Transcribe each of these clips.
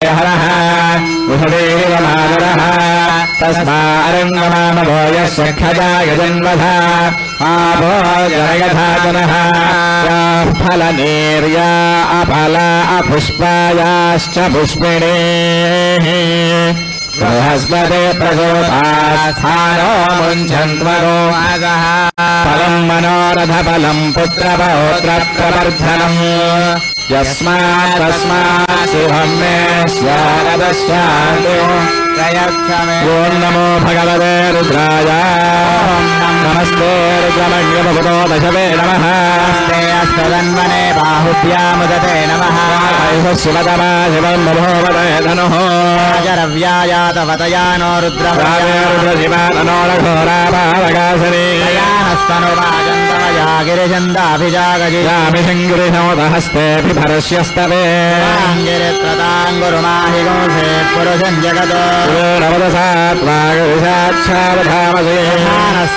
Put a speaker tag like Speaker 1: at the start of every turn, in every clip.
Speaker 1: हरः उषदेवमादरः तस्मारङ्गमामभो यशखजाय जन्मधा आपो जनयथा जनः फलनेर्या अपला अपुष्पायाश्च पुष्पिणेः बृहस्पते प्रसोपास्थानो मुञ्चन्त्वरो मागः फलं मनोरथफलं पुत्रपौत्रप्रवर्धनम् यस्मात् तस्मात् शुभं मे स्यादशान्तो ॐ नमो भगवते रुद्राय नमस्ते रुद्रमण्यभुतो दशवे नमः नमस्ते अस्तदन्वने बाहुभ्यामुदते नमः शिवतमा शिवं बभोवते धनुः रव्यायातवतयानो रुद्रशिवातनोरघोराभावगासने स्तनुवाजन्तमया गिरिजन्दाभिजागजिरामिषङ्गिरिशोदहस्तेऽपि भरस्यस्तवे गिरित्रताङ्गुरुमाहि गोषे पुरुषं जगतो नवदसात्वागविषाच्छावधामसे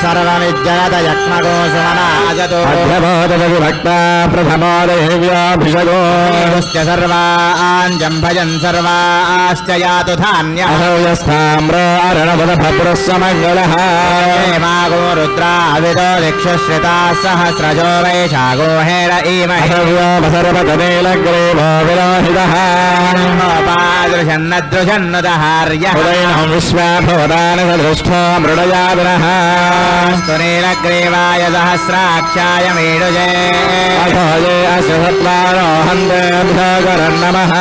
Speaker 1: सर्वमिज्जयत यक्ष्मगोसुमनाजतो अभ्यबोधविभक्ता प्रथमोदयव्याभिषगो सर्वाञ्जम्भजन् सर्वाश्च यातु धान्यस्थाम्र अरणपदभद्रस्वमङ्गलः मागो रुद्राविदो दिक्षुश्रिता सहस्रजो वैशागो हेर इमहिर्व्योमसर्वतमेलग्रेवो विलोहितः पादृशन्नदृशन्नुदहार्यः विश्वाभवदानि सदृष्टो मृडयाविनः स्तुनीलग्रीवाय सहस्राक्षाय मीडुजे अथोजे अस्य सत्त्वारोहन्तेभ्यगरन्नमः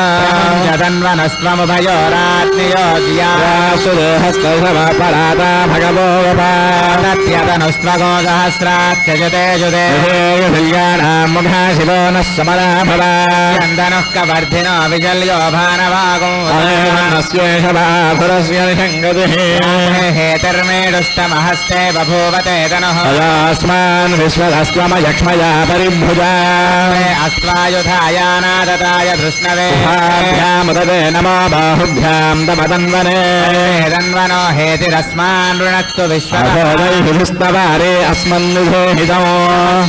Speaker 1: जतन्वनस्त्वमुभयोरात्मयोज्यासुदेहस्तपराता भगवो गपात्यतनुस्त्वगो सहस्राक्षजते जुते कल्याणां मुखा शिवो नः समरा भवा चन्दनुः कवर्धिनो विजल्यो भानवागो स्वेषभासुरस्य निषङ्गतिः हेतर्मेडुष्टमहस्ते बभूवते तनुः अस्मान् विश्वदस्त्वमयक्ष्मया परिभुजा अस्त्वायुधायानादताय धृष्णवे मुदते नमो बाहुभ्यां दमदन्वने तन्वनो हेतिरस्मान् ऋणक्तु विश्वस्तवारे अस्मन्निधेहितो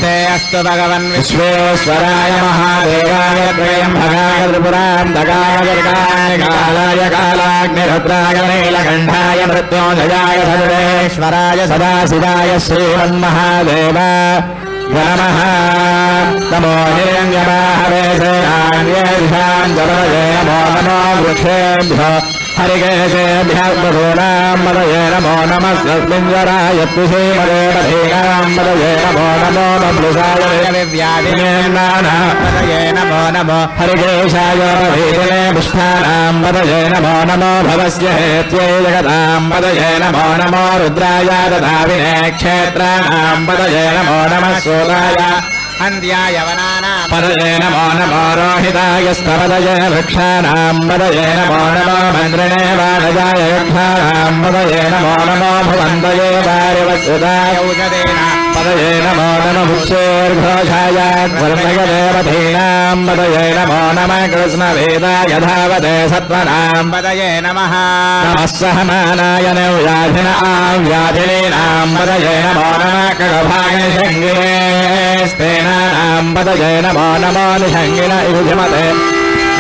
Speaker 1: ते अस्तु भगवन् विश्वेश्वराय महादेवाय त्र्यम्बकाय त्रिपुरां दगाय दुर्गाय कालाय कालाग्निरुद्राय नीलकण्ठाय मृत्युञ्जयाय सर्वेश्वराय सदाशिवाय श्रीमन्महादेव नमः नमो हिरण्यबाहवे सेनान्येषां जपदये नमो नमो वृक्षेभ्यो हरिकेशेभ्यः बहूनां मदये नमो नमस्मिञ्जराय पुषेमदेवधीनां मदये नमो नमो बभ्रुषाय विव्याधिनेन्नानापदये नमो नमो हरिकेशाय भीतिने पुष्ठानां पदये नमो नमो भवस्य हेत्यै जगतां पदये नमो नमो रुद्राय दधाविने क्षेत्राणां पदये नमो नमः सोदाय अन्ध्याय वनानां पदये नमो नमो रोहिताय स्तपदये वृक्षाणां पदये नमो नमो मन्द्रिणे वाणजाय यक्षाणां पदये नमो नमो भुवन्तये वारिवत्सुताय औषधेन पदये नमो नमः भुक्षेर्घोषाय वर्णयदेवधीनां पदये नमो नमः कृष्णवेदाय धावते सत्त्वनां पदये नमः नमः सहमानाय नव्याधिन आव्याधिनीनां पदये नमो नमः खगभागे शङ्गिरे स्तेनानां पदये नमो नमो निषङ्गिन युजमते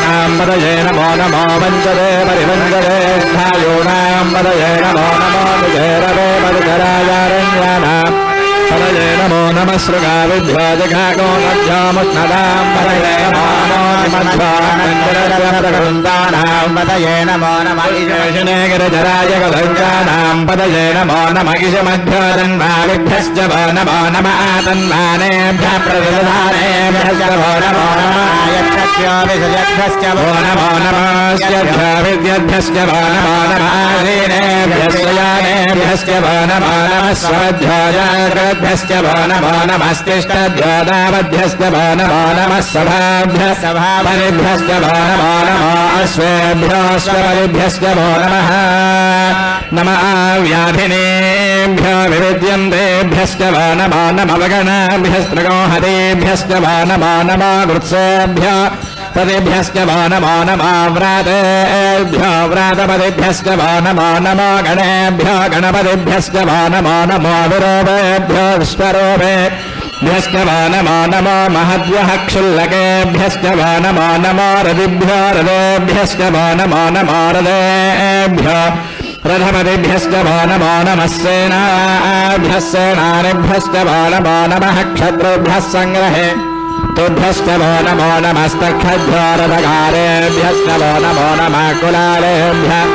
Speaker 1: नां पदये नमो नमो वञ्चते परिवञ्चते स्थायूनां पदये नमो नमो निजैरवे परिधरायारण्यानां पदये नमो नमः सृगाविभ्यो जघाको नभ्योमुष्णदां पदये नमो नमो मन्दिरवृन्दानां पदये नमो नमः ईशने गिरिधराय कलङ्कानां पदये नमो नमः ईशमध्योदन्वाविभ्यश्च वो नमो नमः आतन्वानेभ्यः प्रतिधानेभ्यश्च वो नमो नमः यक्षस्योऽभिषयभ्यश्च वो नमो नमः विद्यभ्यश्च वो नमो नमः आधीनेभ्यश्च यानेभ्यश्च वो नमो नमः स्वध्योजाग्रभ्यश्च वो नमो नमस्तिष्ठध्योदावभ्यश्च वो नमो नमः सभाभ्यः सभापरिभ्यश्च वो नमो नमः अश्वेभ्योऽश्वपरिभ्यश्च वो नमः नमः व्याधिनेभ्यो विविद्यन्तेभ्यश्च वो नमो नमः वगणाभ्यस्त्रगोहतेभ्यश्च वो नमो नमः वृत्सेभ्यो पदेभ्यश्च वो नमो नमः व्रातेभ्यो व्रातपदेभ्यश्च वो नमो नमो गणेभ्यो गणपतिभ्यश्च वो नमो नमो विरोपेभ्यो विश्वरूपे भ्यश्च वो नमो नमो महद्भ्यः क्षुल्लकेभ्यश्च वो नमो नमो रदिभ्यो रदेभ्यश्च वो नमो नमो रदेभ्यो रथपतिभ्यश्च वो नमो नमः सेनाभ्यः सेनानिभ्यश्च वो नमो नमः क्षत्रुभ्यः संग्रहे तुभ्यश्च वो नमो नमस्तक्षद्भ्यो रथकारेभ्यश्च वो नमो नमः कुलालेभ्यः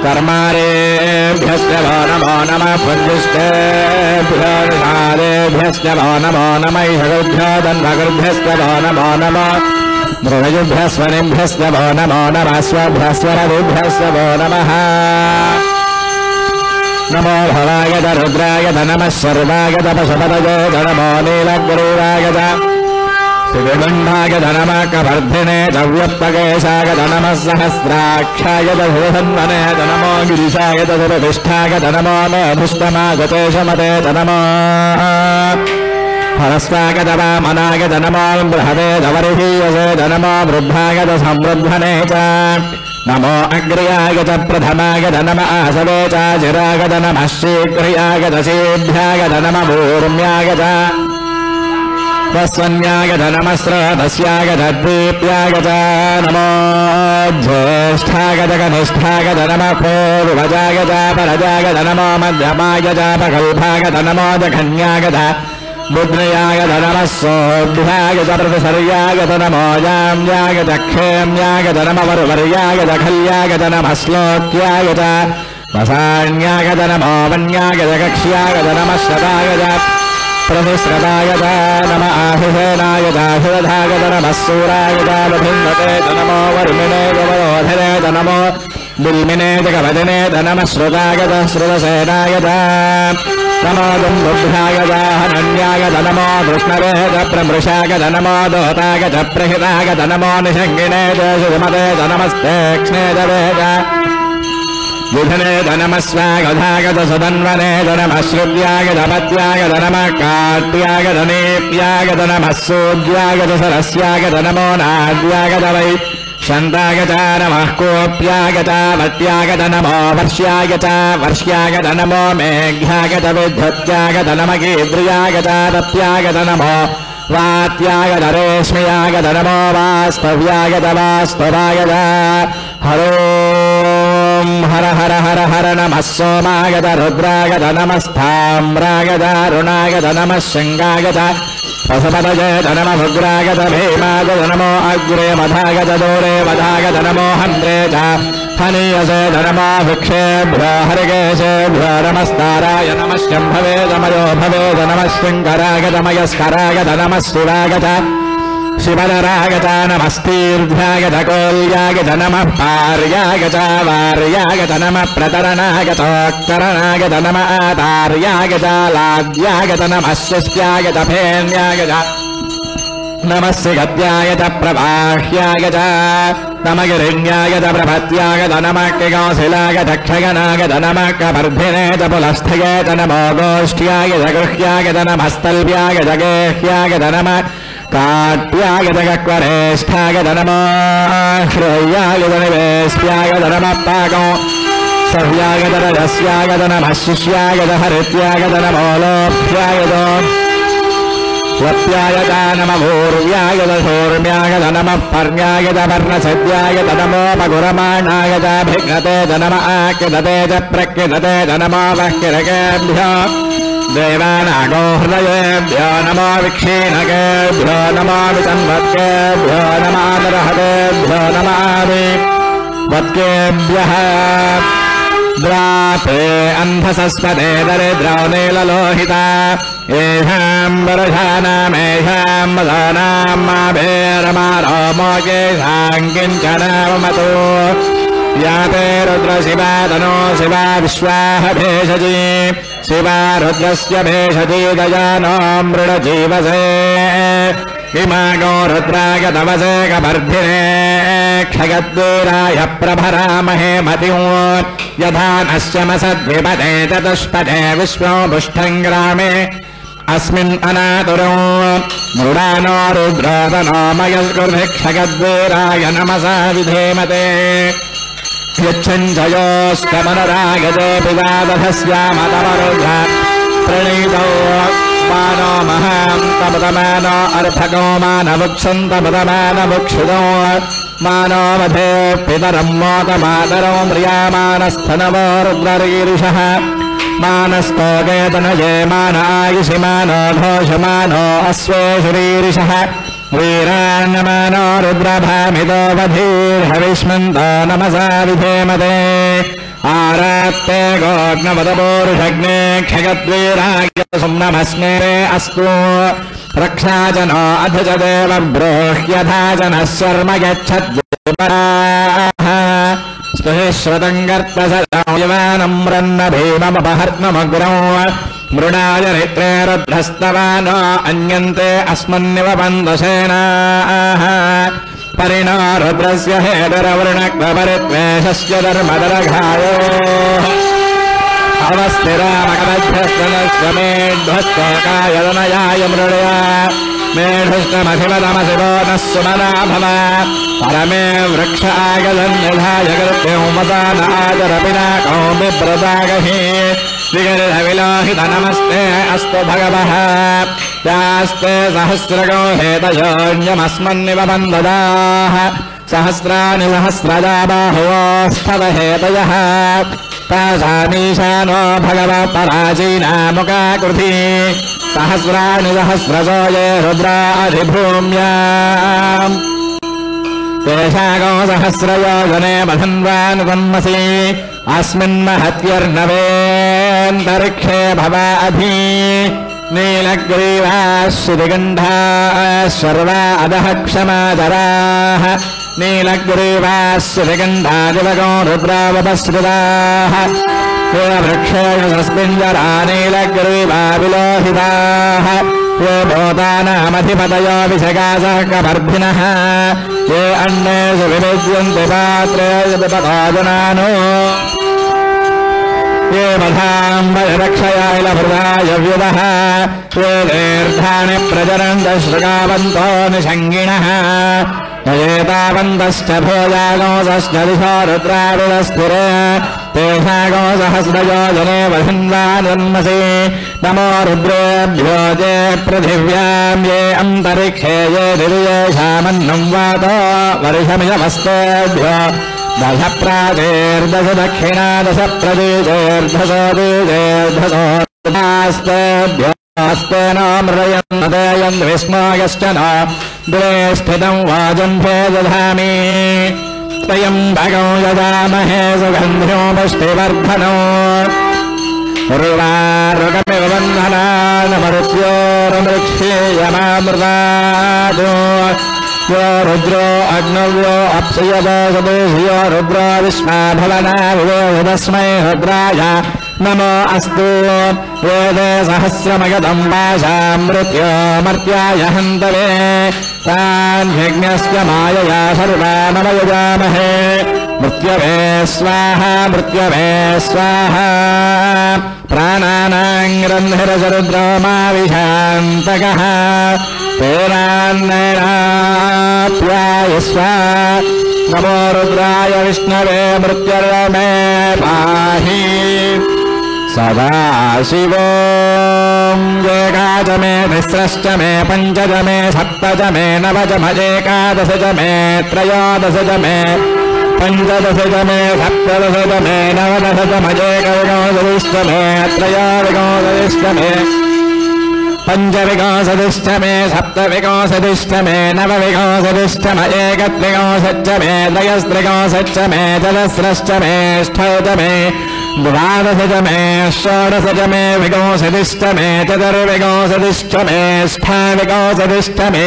Speaker 1: कर्मारेभ्यश्च वो नमो नमः पुञ्जिष्टेभ्यो निषादेभ्यश्च वो नमो नमः ईषगुभ्यो दन्वगुभ्यश्च वो नमो नमः मृगजुभ्यस्वनिभ्यश्च वो नमो नमः स्वभ्यस्वरदिभ्यश्च वो नमः नमो भवागत रुद्रागत नमः सर्वागत पशुपतये नमो नीलग्रीवागत शिवगण्डागत नमः कवर्धिने दव्यप्पकेशागत नमः सहस्राक्षागत भूषन्वने नमो गिरिशागत सुरतिष्ठागत नमो मेधुष्टमागतेशमते नमो हरस्वागत वामनागत नमो बृहदे दवरिहीयसे नमो वृद्धागत संवृद्धने च नमो अग्र्यागत प्रथमागत नम आसवे चाचिरागत नमः शीघ्र्यागत शीभ्यागत नम भूर्म्यागत तस्वन्यागत नमः स्रोतस्यागत दीप्यागत नमो ज्येष्ठागत कनिष्ठागत नमः पूर्वजागत परजागत नमो मध्यमागत प्रगल्भागत नमो दखन्यागत बुद्ध्यागत नमः सोऽभ्यागत प्रतिसर्यागत नमो याम्यागत क्षेम्यागत नमः वरुवर्यागत खल्यागत नमः श्लोक्यागत वसान्यागत नमो वन्यागत कक्ष्यागत नमः शतागत प्रतिश्रतागत नमः आहुसेनागत आहुरधागत नमः सूरागत लभिन्नते नमो वर्मिणे गवरोधने नमो बिल्मिने जगवदने नमः श्रुतागत श्रुतसेनागत नमो दुन्दुभ्यागत हनन्यागत नमो कृष्णवेद प्रमृषागत नमो दोतागत प्रहितागत नमो निषङ्गिणे सुमते नमस्तेक्ष्णे वेद विधने नमः स्वागतागत सदन्वने नमः श्रुत्यागत पत्यागत नमः काट्यागत नेप्यागत नमः सूर्यागत सरस्यागत नमो नाद्यागत वै शन्तागत नमः कोऽप्यागत वत्यागत नमो वर्ष्यागत वर्ष्यागत नमो मेघ्यागत विद्युत्यागत नमः गीद्र्यागत तत्यागत नमो वात्यागत रेश्म्यागत नमो वास्तव्यागत वास्तवागत हरों हर हर हर हर नमः सोमागत रुद्रागत नमस्ताम्रागत अरुणागत नमः शङ्गागत पशुपतये नमः भुग्रागत भीमागत नमो अग्रे मधागत दूरे वधागत नमो हन्त्रे च हनीयसे नमो भिक्षेभ्यो हरिकेशेभ्यो नमस्ताराय नमः शम्भवे नमयो भवेद नमः शङ्करागत मयस्करागत नमः शिवागत शिवनरागत नमस्तीर्ध्यागत कोल्यागत नमः पार्यागत वार्यागत नमः प्रतरणागतोत्तरणागत नमः आधार्यागत लाद्यागत नमः शिष्ट्यागत फेन्यागत नमः सिगत्यागत प्रवाह्यागत नमः गिरिण्यागत प्रभत्यागत नमः कौशिलागत क्षगनागत नमः कवर्धिने च पुलस्थयेत नमो गोष्ठ्यागत गृह्यागत नमः स्थल्प्यागत गेह्यागत नमः काट्यागत कक्वरेष्ठागत नमो श्रेयागत निवेश्यागत नमः पाको सव्यागत रजस्यागत नमः शिष्यागत हरित्यागत नमो लोभ्यागत स्वप्यागत नमः भूर्व्यागत शूर्म्यागत नमः पर्ण्यागत पर्णसद्यागत नमोपगुरमाणागत भिघ्नते नमः आकृतते च प्रकृतते नमो वह्किरकेभ्यो देवानागो हृदयेभ्यो नमो विक्षीणकेभ्यो नमो वितन्वत्केभ्यो नमादरहतेभ्यो नमामि वत्केभ्यः द्रापे अन्धसस्पदे दरिद्रौ नीललोहिता येषाम् वरुषाणामेषाम् मदानाम् माभेरमारोमोकेषाम् किञ्चनामतो याते रुद्रशिवा तनो शिवा विश्वाह भेषजी शिवा रुद्रस्य भेषजी दयानो मृडजीवसे इमागो रुद्रागतवसे कवर्धिने क्षगद्वीराय प्रभरामहे मतिं यथा नश्यमसद्विपदे चतुष्पदे विश्वो पुष्ठम् ग्रामे अस्मिन् अनातुरो मृडानो रुद्रोदनो मयस्कुर्भिक्षगद्वीराय नमसा विधेमते यच्छञ्जयोस्तमनरागते पिदादधस्यामतमरुद्ध प्रणीतौ मानो महान्तमुदमानो अर्भको मानवुक्षन्तमुदमानवुक्षुदो मानो मधे पितरं मोदमातरो म्रियामानस्तनवो रुद्ररीरिषः मानस्तोकेतनये मान आयुषि मानो घोषमानो अश्वेषुरीरिषः वीरान्नमानो रुद्रभामितो वधीर्हविष्मन्तो नमसा विधेमते आरात्ते गोग्नवदपूरुषग्ने क्षगद्वीराज्ञसुम्नमस्मे अस्तु रक्षाजनो अथ च देव ब्रोह्यथा जनः शर्म गच्छद्विपराः स्तुतिश्रुतं गर्तसदायवानं रन्न भीममपहर्त्ममग्रौ मृणाय नेत्रे रुद्रस्तवानो अन्यन्ते अस्मन्निव बन्धसेनाः परिणो रुद्रस्य हेतुरवृणक्वपरित्वेषस्य धर्मदरघायोः अवस्थिरामकमध्यस्तनस्य मेढ्वस्तकायदनयाय मृडया मेढुष्टमशिवतमशिवो नः सुमना भव परमे वृक्ष आगदन्यधाय कृत्योमसान आचरपिनाकौ बिभ्रतागहि विगर्धविलोहित नमस्ते अस्तु भगवः यास्ते सहस्रगो हेतयोऽन्यमस्मन्निव बन्धदाः सहस्राणि सहस्रदा बाहुवोस्तव हेतयः तासामीशानो भगवः पराचीनामुकाकृति सहस्राणि सहस्रशो ये रुद्राधिभूम्याम् तेषागो सहस्रयोजने बधन्वानुपन्मसि अस्मिन्महत्यर्णवेऽन्तरिक्षे भवाधि नीलग्रीवाः श्रुतिगण्डाः सर्वा अधः क्षमाचराः नीलग्रीवाः श्रुतिगण्डादिवगो रुद्रावपश्रुताः ये वृक्षेण तस्मिञ्जरा नीलग्रीवा विलोहिताः ये भूतानामधिपतयो विषगासकवर्धिनः ये अन्नेषु विविद्यन्ते पात्रेषु पिबताजनानो ये मधाम्बरक्षयाय व्युदः ये दीर्घाणि प्रजरन्तः शृगावन्तो निषङ्गिणः येतावन्तश्च भोजागोसश्च दिशो रुद्राविदस्थिरे तेषागो सहस्रयोजने वधन्वान्वन्मसि नमो रुद्रेभ्यो ये पृथिव्यां ये अन्तरिक्षे ये दिव्येषामन्नं वातो वर्षमियमस्तेभ्यो दश प्राचेर्दश दक्षिणा दश प्रदेशेर्धसो देशेर्धसोस्तेभ्यो अस्तेन मृयन्नतेयन् विस्मयश्च न दुरे स्थितं वाजम्भे दधामि त्वयम्भगो यजामहे सुगन्ध्यो पुष्टिवर्धनो उर्वारुकमिव बन्धनान्मृत्योर्मृक्षेयमामृतादो यो रुद्रो अग्नव्यो अप्सुयतो सदेशियो रुद्रो विश्वाभवना विवेद तस्मै रुद्राय नमो अस्तु वेदे सहस्रमगतं पाशां मृत्योमर्त्याय हन्तवे तान् यज्ञस्य मायया सर्वानवयजामहे मृत्यवे स्वाहा प्राणानां ग्रन्थिरसरुद्रो मा विशान्तकः तेनान्नैनाप्यायस्व नमो रुद्राय विष्णवे मृत्युर्मे पाहि सदाशिवो एकाच मे तिस्रश्च मे पञ्च च मे सप्त च मे नव च एकादश च मे त्रयोदश च मे पञ्चदश च मे सप्तदश च मे नवदश च एकविंशतिश्च मे त्रयोविंशतिश्च मे पञ्चविंशतिश्च मे सप्तविंशतिश्च मे नवविंशतिश्च मे एकत्रिंशच्च मे त्रयस्त्रिंशच्च मे चतस्रश्च मे ष्ठौ मे द्वादश च मे षोडश च मे विंशतिश्च मे चतुर्विंशतिश्च मे ष्ठाविंशतिश्च मे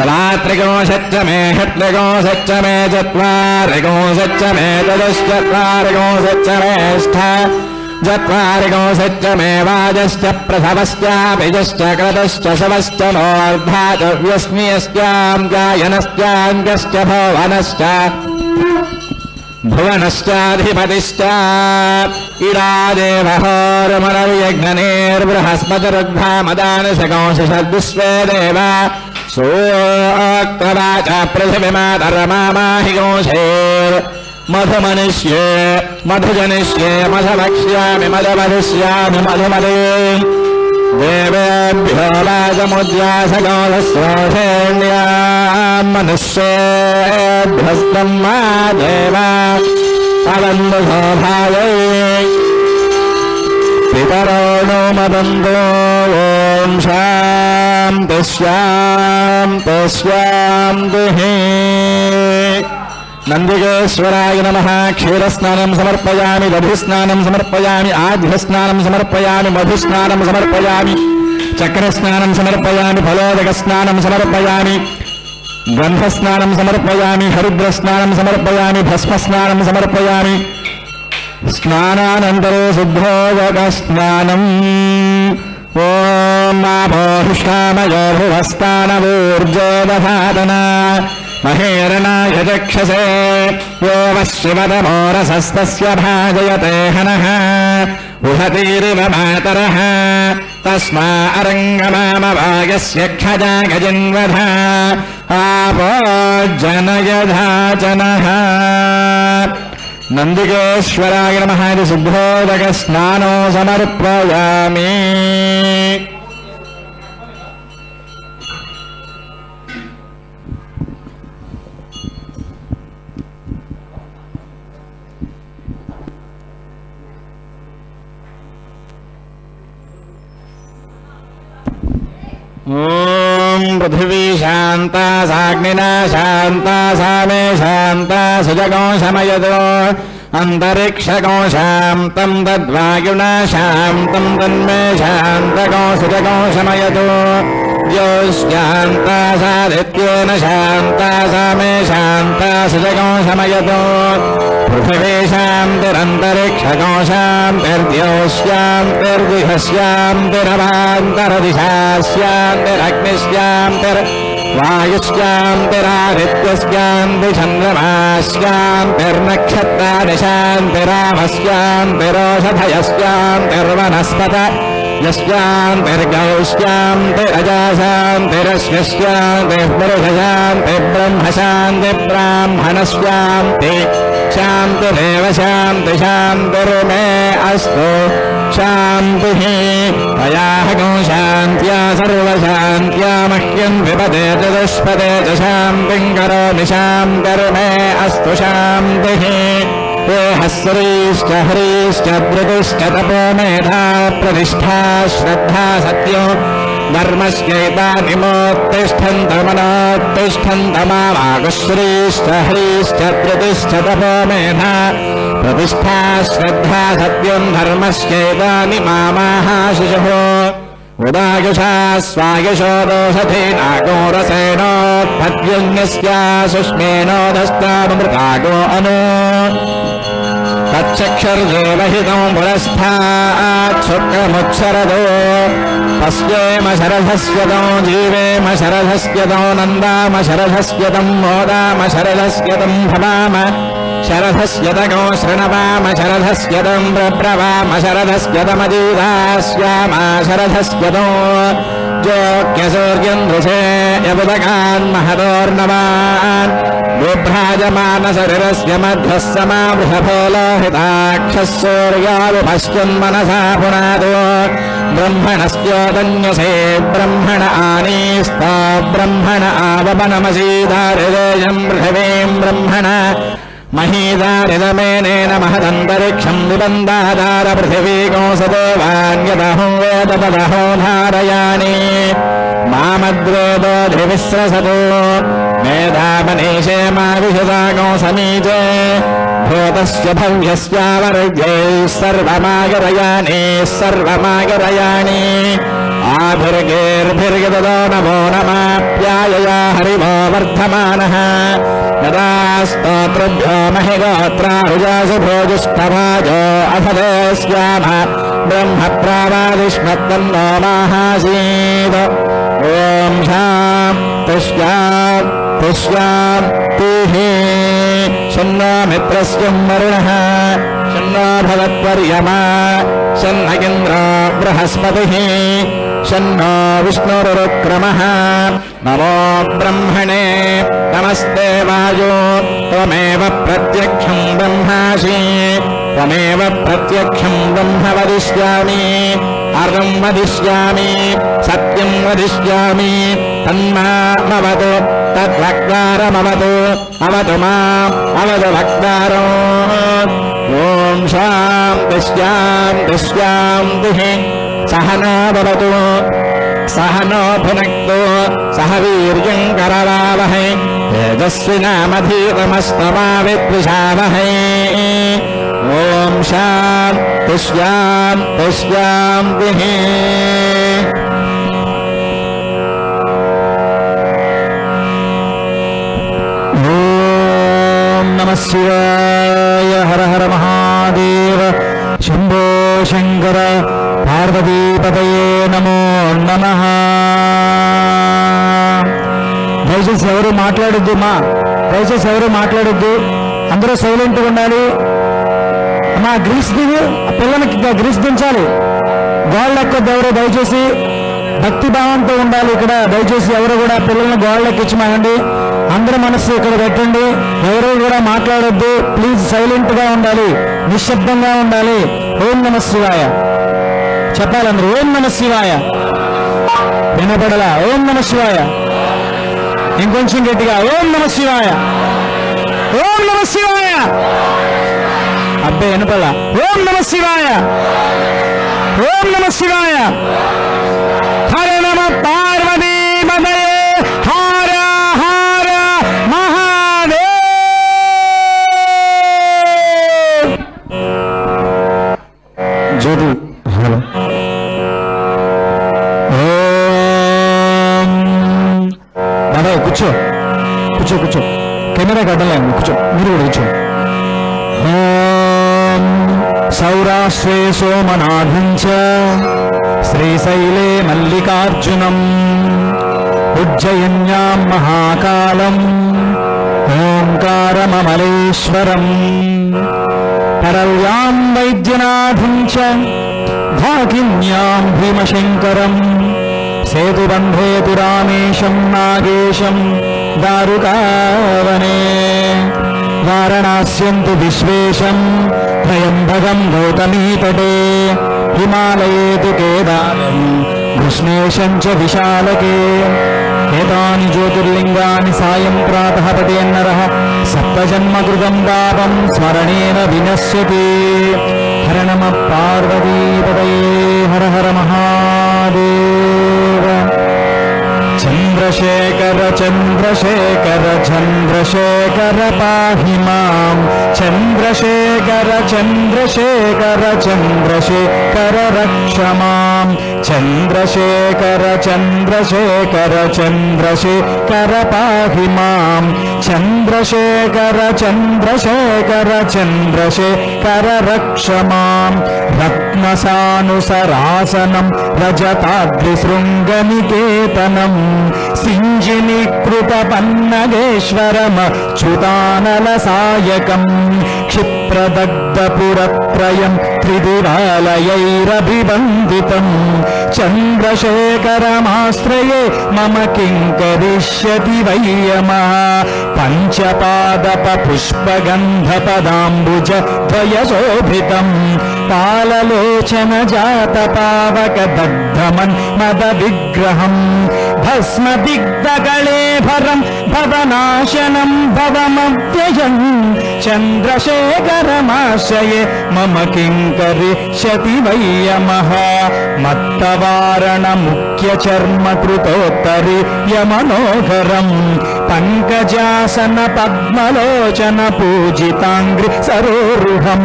Speaker 1: द्वात्रिंशच्च मे षट्त्रिंशच्च मे चत्वारिंशच्च मे चतुश्चत्वारिंशच्च मे चत्वारिंशच्च मे वाजश्च प्रथमश्चाभिजश्च क्रतश्च शवश्च नोर्धातव्यस्मियश्चां गायनश्चाङ्गश्च भुवनश्च भुवनश्चाधिपतिश्च इडादेवहोर्मनर्यज्ञनेर्बृहस्पतिरुद्धामदानशकंशद्विश्वे देव सोक्तवाच पृथिवीमातरमामाहि गोषेर् मधुमनिष्ये मधुजनिष्ये मधवक्ष्यामि मधुमधिष्यामि मधुमदे देवेभ्यो वाचमुद्यासगोधस्रोषेण्याम् मनुष्येभ्यस्तम् मा देवा पवन्तु शोभायै पितरो नो मदन्तो ॐ शान्तिः शान्तिः शान्तिः। नन्दिकेश्वराय नमः। क्षीरस्नानं समर्पयामि, दधिस्नानं समर्पयामि, आध्वस्थानं समर्पयामि, मधुस्नानं समर्पयामि, चक्रस्नानं समर्पयामि, फलोदकस्नानं समर्पयामि, गन्धस्नानं समर्पयामि, हरिद्रस्नानं समर्पयामि, भस्मस्नानं समर्पयामि। स्नानानन्तरे शुद्धोदकस्नानम्। ॐ माभोष्टामयो भुवस्तानवूर्जोदधातना महेरणाय चक्षसे यो वश्चिमतमोरसस्तस्य भाजयते हनः उहतीरिव मातरः तस्मा अरङ्गमामवागस्य क्षजा गजिन्वधा आपो जनयधा जनः। नन्दिकेश्वराय नमः। शुद्धोदकस्नानो समर्पयामि। ॐ पृथिवी शान्ता साग्निना शान्ता सामे शान्ता सुजगो शमयतो अन्तरिक्षगो शान्तं तद्वायुना शान्तं तन्मे शान्तगो सुजगो शमयतो योश्शान्ता सादित्येन शान्ता सामे शान्ता सुजगो शमयतो पृथिवी शान्तिरन्तरिक्षगो शान्तिर्द्योश्शान्तिर्दिशः शान्तिरवान्तरदिशा वायुश्शान्तिरादित्यश्शान्तिचन्द्रमाश्शान्तिर्नक्षत्राणि शान्तिरामश्शान्तिरोषधयश्शान्तिर्वनस्पत यश्शान्तिर्गौश्शान्तिरजाशान्तिरश्वशान्तिर्ब्रह्मशान्तिब्राह्मणश्शान्ति शान्तिरेव शान्ति शान्तिर्मे अस्तु शान्तिः। तयाः गो शान्त्या सर्वशान्त्या मह्यं विपदे चतुष्पदे च शान्तिं करोमि शान्तिर्मे अस्तु शान्तिः। ये हस्रीश्च ह्रीश्च भृगुश्च तपो मेधा प्रतिष्ठा श्रद्धा सत्यो धर्मस्यैतानिमोत्तिष्ठन्तमनोत्तिष्ठन्तमावागुश्रीश्च ह्रीश्च धृतिश्च तपो मेधा प्रतिष्ठा श्रद्धा सत्यं धर्मस्यैतानि मामाः शिशुः उदायुषा स्वायुषो दोषधे नागोरसेनोत्पद्युन्यस्या सुष्मेनोदस्तामृतागो अनु तच्चक्षुर्देवहितं पुरस्तात् शुक्रमुच्छरदो पश्येम शरधस्यतो जीवेम शरधस्यतो नन्दाम शरधस्यतं मोदाम शरधस्यतं भवाम शरधस्यतगो शृणवाम शरधस्यतं प्रब्रवाम शरधस्यतमदीदास्याम शरधस्यतो जोक्यसूर्यं दृशे यबुदकान् महदोर्नवान् बिभ्राजमानशरीरस्य मध्यः समावृषफलोहिताक्षः सूर्याविपश्चिन्मनसा पुनादो ब्रह्मणस्योदन्यसे ब्रह्मण आनीस्ता ब्रह्मण आवपनमसीदारिदेयं पृथिवीं ब्रह्मण महीदारिदमेनेन महदन्तरिक्षं निबन्धाधार पृथिवीकोसदेवान्यदहं वेद तदहो धारयानि मामद्वेदोऽधिविस्रसतो मेधामनीषे मा विशदागो समीचे भूतस्य भव्यस्यावरुध्यैः सर्वमागरयानि सर्वमागरयानि आभिर्गेर्भिर्गदो नमो नमाप्यायया हरिवो वर्धमानः यदा स्तोत्रभ्यो महिगोत्राहुजासु भोजुष्ठभाजो अथदे स्याम ब्रह्मप्रावादिष्मत्तन्नो माहासीत् ॐ शान्तिः शन्नो मित्रस्य वरुणः शन्नो भवत्वर्यमा शन्न इन्द्रो बृहस्पतिः शन्नो विष्णुरुक्रमः नमो ब्रह्मणे नमस्ते वायो त्वमेव प्रत्यक्षं ब्रह्मासि त्वमेव प्रत्यक्षं ब्रह्म वदिष्यामि అర్ధం వదిష్యామి సత్యం వదిష్యామి తన్మామవతు తద్వక్తారమవతు అవతు మాం అవతు వక్తారం. ఓం శాంతి శాంతి శాంతి. సహనా భవతు సహనో భునక్తు సహ వీర్యం కరవావహై తేజస్వినామధీతమస్తమా విద్విషావహై. ఓం శాంతి శాంతి శాంతి. ఓం నమః శివాయ. హర హర మహాదేవ. శంభో శంకర పార్వతీపతయే నమో నమః. దయచేసి ఎవరు మాట్లాడొద్దు దయచేసి ఎవరు మాట్లాడొద్దు, అందరూ సైలెంట్గా ఉండాలి. అమ్మా గ్రీస్ దిగు, పిల్లలకి గ్రీస్ దించాలి. గోళ్ళు ఎక్కొద్దు ఎవరు, దయచేసి భక్తి భావంతో ఉండాలి. ఇక్కడ దయచేసి ఎవరు కూడా పిల్లల్ని గోళ్ళు ఎక్కించమానండి. అందరూ మనస్సు ఇక్కడ పెట్టండి. ఎవరు కూడా మాట్లాడొద్దు, ప్లీజ్ సైలెంట్గా ఉండాలి, నిశ్శబ్దంగా ఉండాలి. ఓం నమః శివాయ చెప్పాలి అందరూ. ఓం నమః శివాయ. వినపడలా? ఓం నమః శివాయ. ఇంకొంచెం గట్టిగా ఓం నమః శివాయ. ఓం నమః శివాయ. అబ్బే వినపడలా? ఓం నమః శివాయ. ఓం నమః శివాయ. హర నమ పార్వతీ పతయే. హర హర మహాదేవ్. జ్యోతి హలో. కూర్చో కూర్చో కూర్చో, కెమెరా కట్టలేము, కూర్చో, మీరు కూడా కూర్చో. ఓం సౌరాష్ట్రే సోమనాథం చ శ్రీశైలే మల్లికార్జునం ఉజ్జయిన్యాం మహాకాలం ఓంకారమమలేశ్వరం పరవ్యాం వైద్యనాథం చ ధాకిన్యాం భీమశంకరం సేతుబంధేతు రామేశం నాగేశం దారుకావనే వారణాస్యంతు విశ్వేశం త్రయంబకం గౌతమీతటే హిమాలయేతు కేదారం కృష్ణేశం చ విశాలకే ఏతాని జ్యోతిర్లింగాని సాయం ప్రాతః పఠేన్నరః సప్తజన్మకృతం పాపం స్మరణేన వినశ్యతి. హర నమః పార్వతీపతయే. హర హర మహాదేవ. చంద్రశేఖర చంద్రశేఖర చంద్రశేఖర పాహి మాం చంద్రశేఖర చంద్రశేఖర చంద్రశేఖర రక్ష మాం చంద్రశేఖర చంద్రశేఖర చంద్రశేఖర పాహి మాం చంద్రశేఖర చంద్రశేఖర చంద్రశేఖర రక్ష మాం. రత్నసానుసరాసనం రజతాద్రిశృంగనికేతనం సింజినీకృత పన్నగేశ్వరమచ్యుతానలసాయకం క్షిప్రదగ్ధపురత్రయం త్రిదివాలయైరభివందితం చంద్రశేఖరమాశ్రయే మమ కిం కరిష్యతి వయ్యమః. పంచపాదప పుష్పగంధపదాంబుజ ద్వయశోభితం పాలలోచన జాత పావక దగ్ధమన్మద విగ్రహం భస్మదిగ్ధగళేభరం భవనాశనం భవమవ్యయం చంద్రశేఖరమాశ్రయే మమ కిం కరిష్యతి వయ్యమః. మత్తవారణ ముఖ్య చర్మ కృతోత్తరి యమనోహరం పంకజాసన పద్మలోచన పూజితాంగ్రి సరోరుహం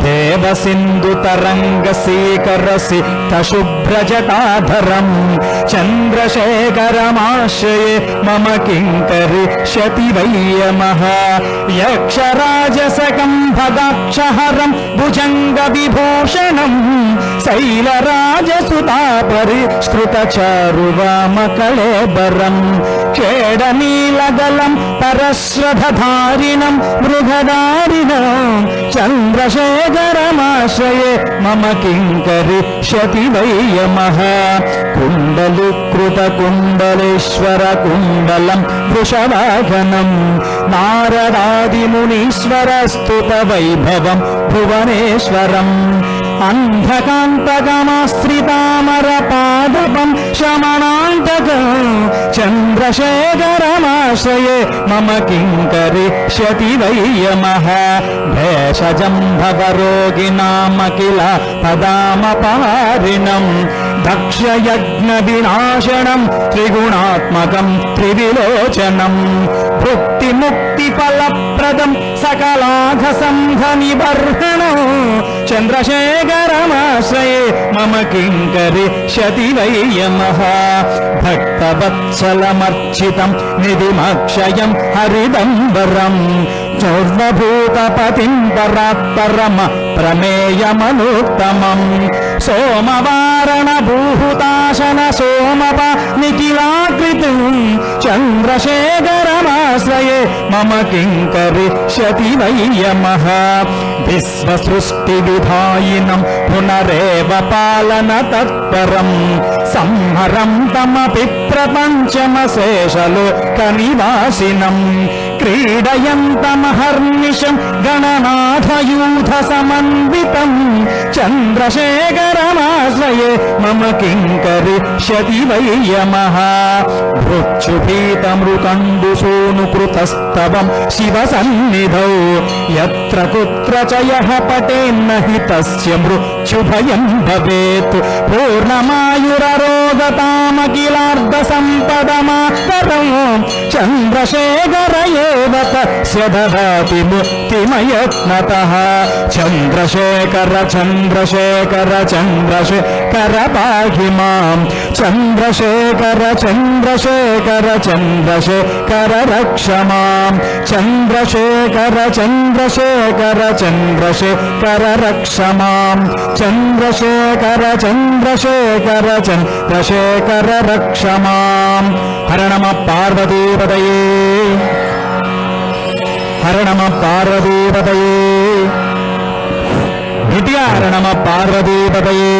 Speaker 1: దేవసింధు తరంగ సీకర సిక్త శుభ్రజటాధరం చంద్రశేఖరమాశ్రయే మమ కిం కరిష్యతి వయ్యమః. యక్షరాజసకం భదాక్షహరం భుజంగ విభూషణం శైలరాజసుతాపరిష్కృత చారువామకళేబరం క్షేడనీలగలం పరశ్రధారిణం మృగధారిణం చంద్రశేఖరమాశ్రయే మమ కిం కరిష్యతి వయ్యమః. కుండలీకృత కుండలేశ్వర కుండలం వృషవాహనం నారదాదిమునీశ్వర స్తుత వైభవం భువనేశ్వరం
Speaker 2: అంధకాంతకమాశ్రితామరపాదపం శమనాంతకం చంద్రశేఖరమాశ్రయే మమ కింకరిష్యతి వయ్యమః భేషజం భవరోగిణామఖిల పదామపారిణం దక్షయజ్ఞ వినాశనం త్రిగుణాత్మకం త్రివిలోచనం భుక్తి ముక్తి ఫలప్రదం సకలాఘ సంఘ నిబర్హణం చంద్రశేఖరమాశ్రయే మమ కింకరిష్యతి వయ్యమః భక్తవత్సలమర్చితం నిధిమక్షయం హరిదంబరం చోర్వభూతపతిం పరాత్పరమ ప్రమేయమనుత్తమం సోమవారణ భూహుతాశన సోమప నిఖిలాకృతిం చంద్రశేఖరమాశ్రయే మమ కింకరిష్యతి వయ్యమః విశ్వసృష్టి విధాయినం పునరేవ పాలన తత్పరం సంహరం తమపి ప్రపంచమశేషలోక నివాసినం క్రీడయంతమహర్నిశం గణనాథయూథ సమన్వితం చంద్రశేఖరమాశ్రయే మమ కింకరిష్యతి వయ్యమః భృత్యుపీతమృకండుసూనుకృతస్తవం శివ సన్నిధౌ యత్ర కుత్ర చ యః పఠేన్న హి తస్య మృత్యుభయం భవేత్ పూర్ణమాయురరోగతామఖిలార్ధ సంపదమాతరం చంద్రశేఖర ఏవ తస్య దదాతి ముక్తిమయత్నతః చంద్రశేఖర చంద్రశేఖర చంద్రశేఖర పాహి మాం చంద్రశేఖర చంద్రశేఖర చంద్రశేఖర రక్ష మాం చంద్రశేఖర చంద్రశేఖర చంద్రశేఖర రక్ష మాం చంద్రశేఖర చంద్రశేఖర చంద్రశేఖర రక్ష మాం హర నమ పార్వతీపతయే హర నమ పార్వతీపతయే నిత్యార నమ పార్వతీపతయే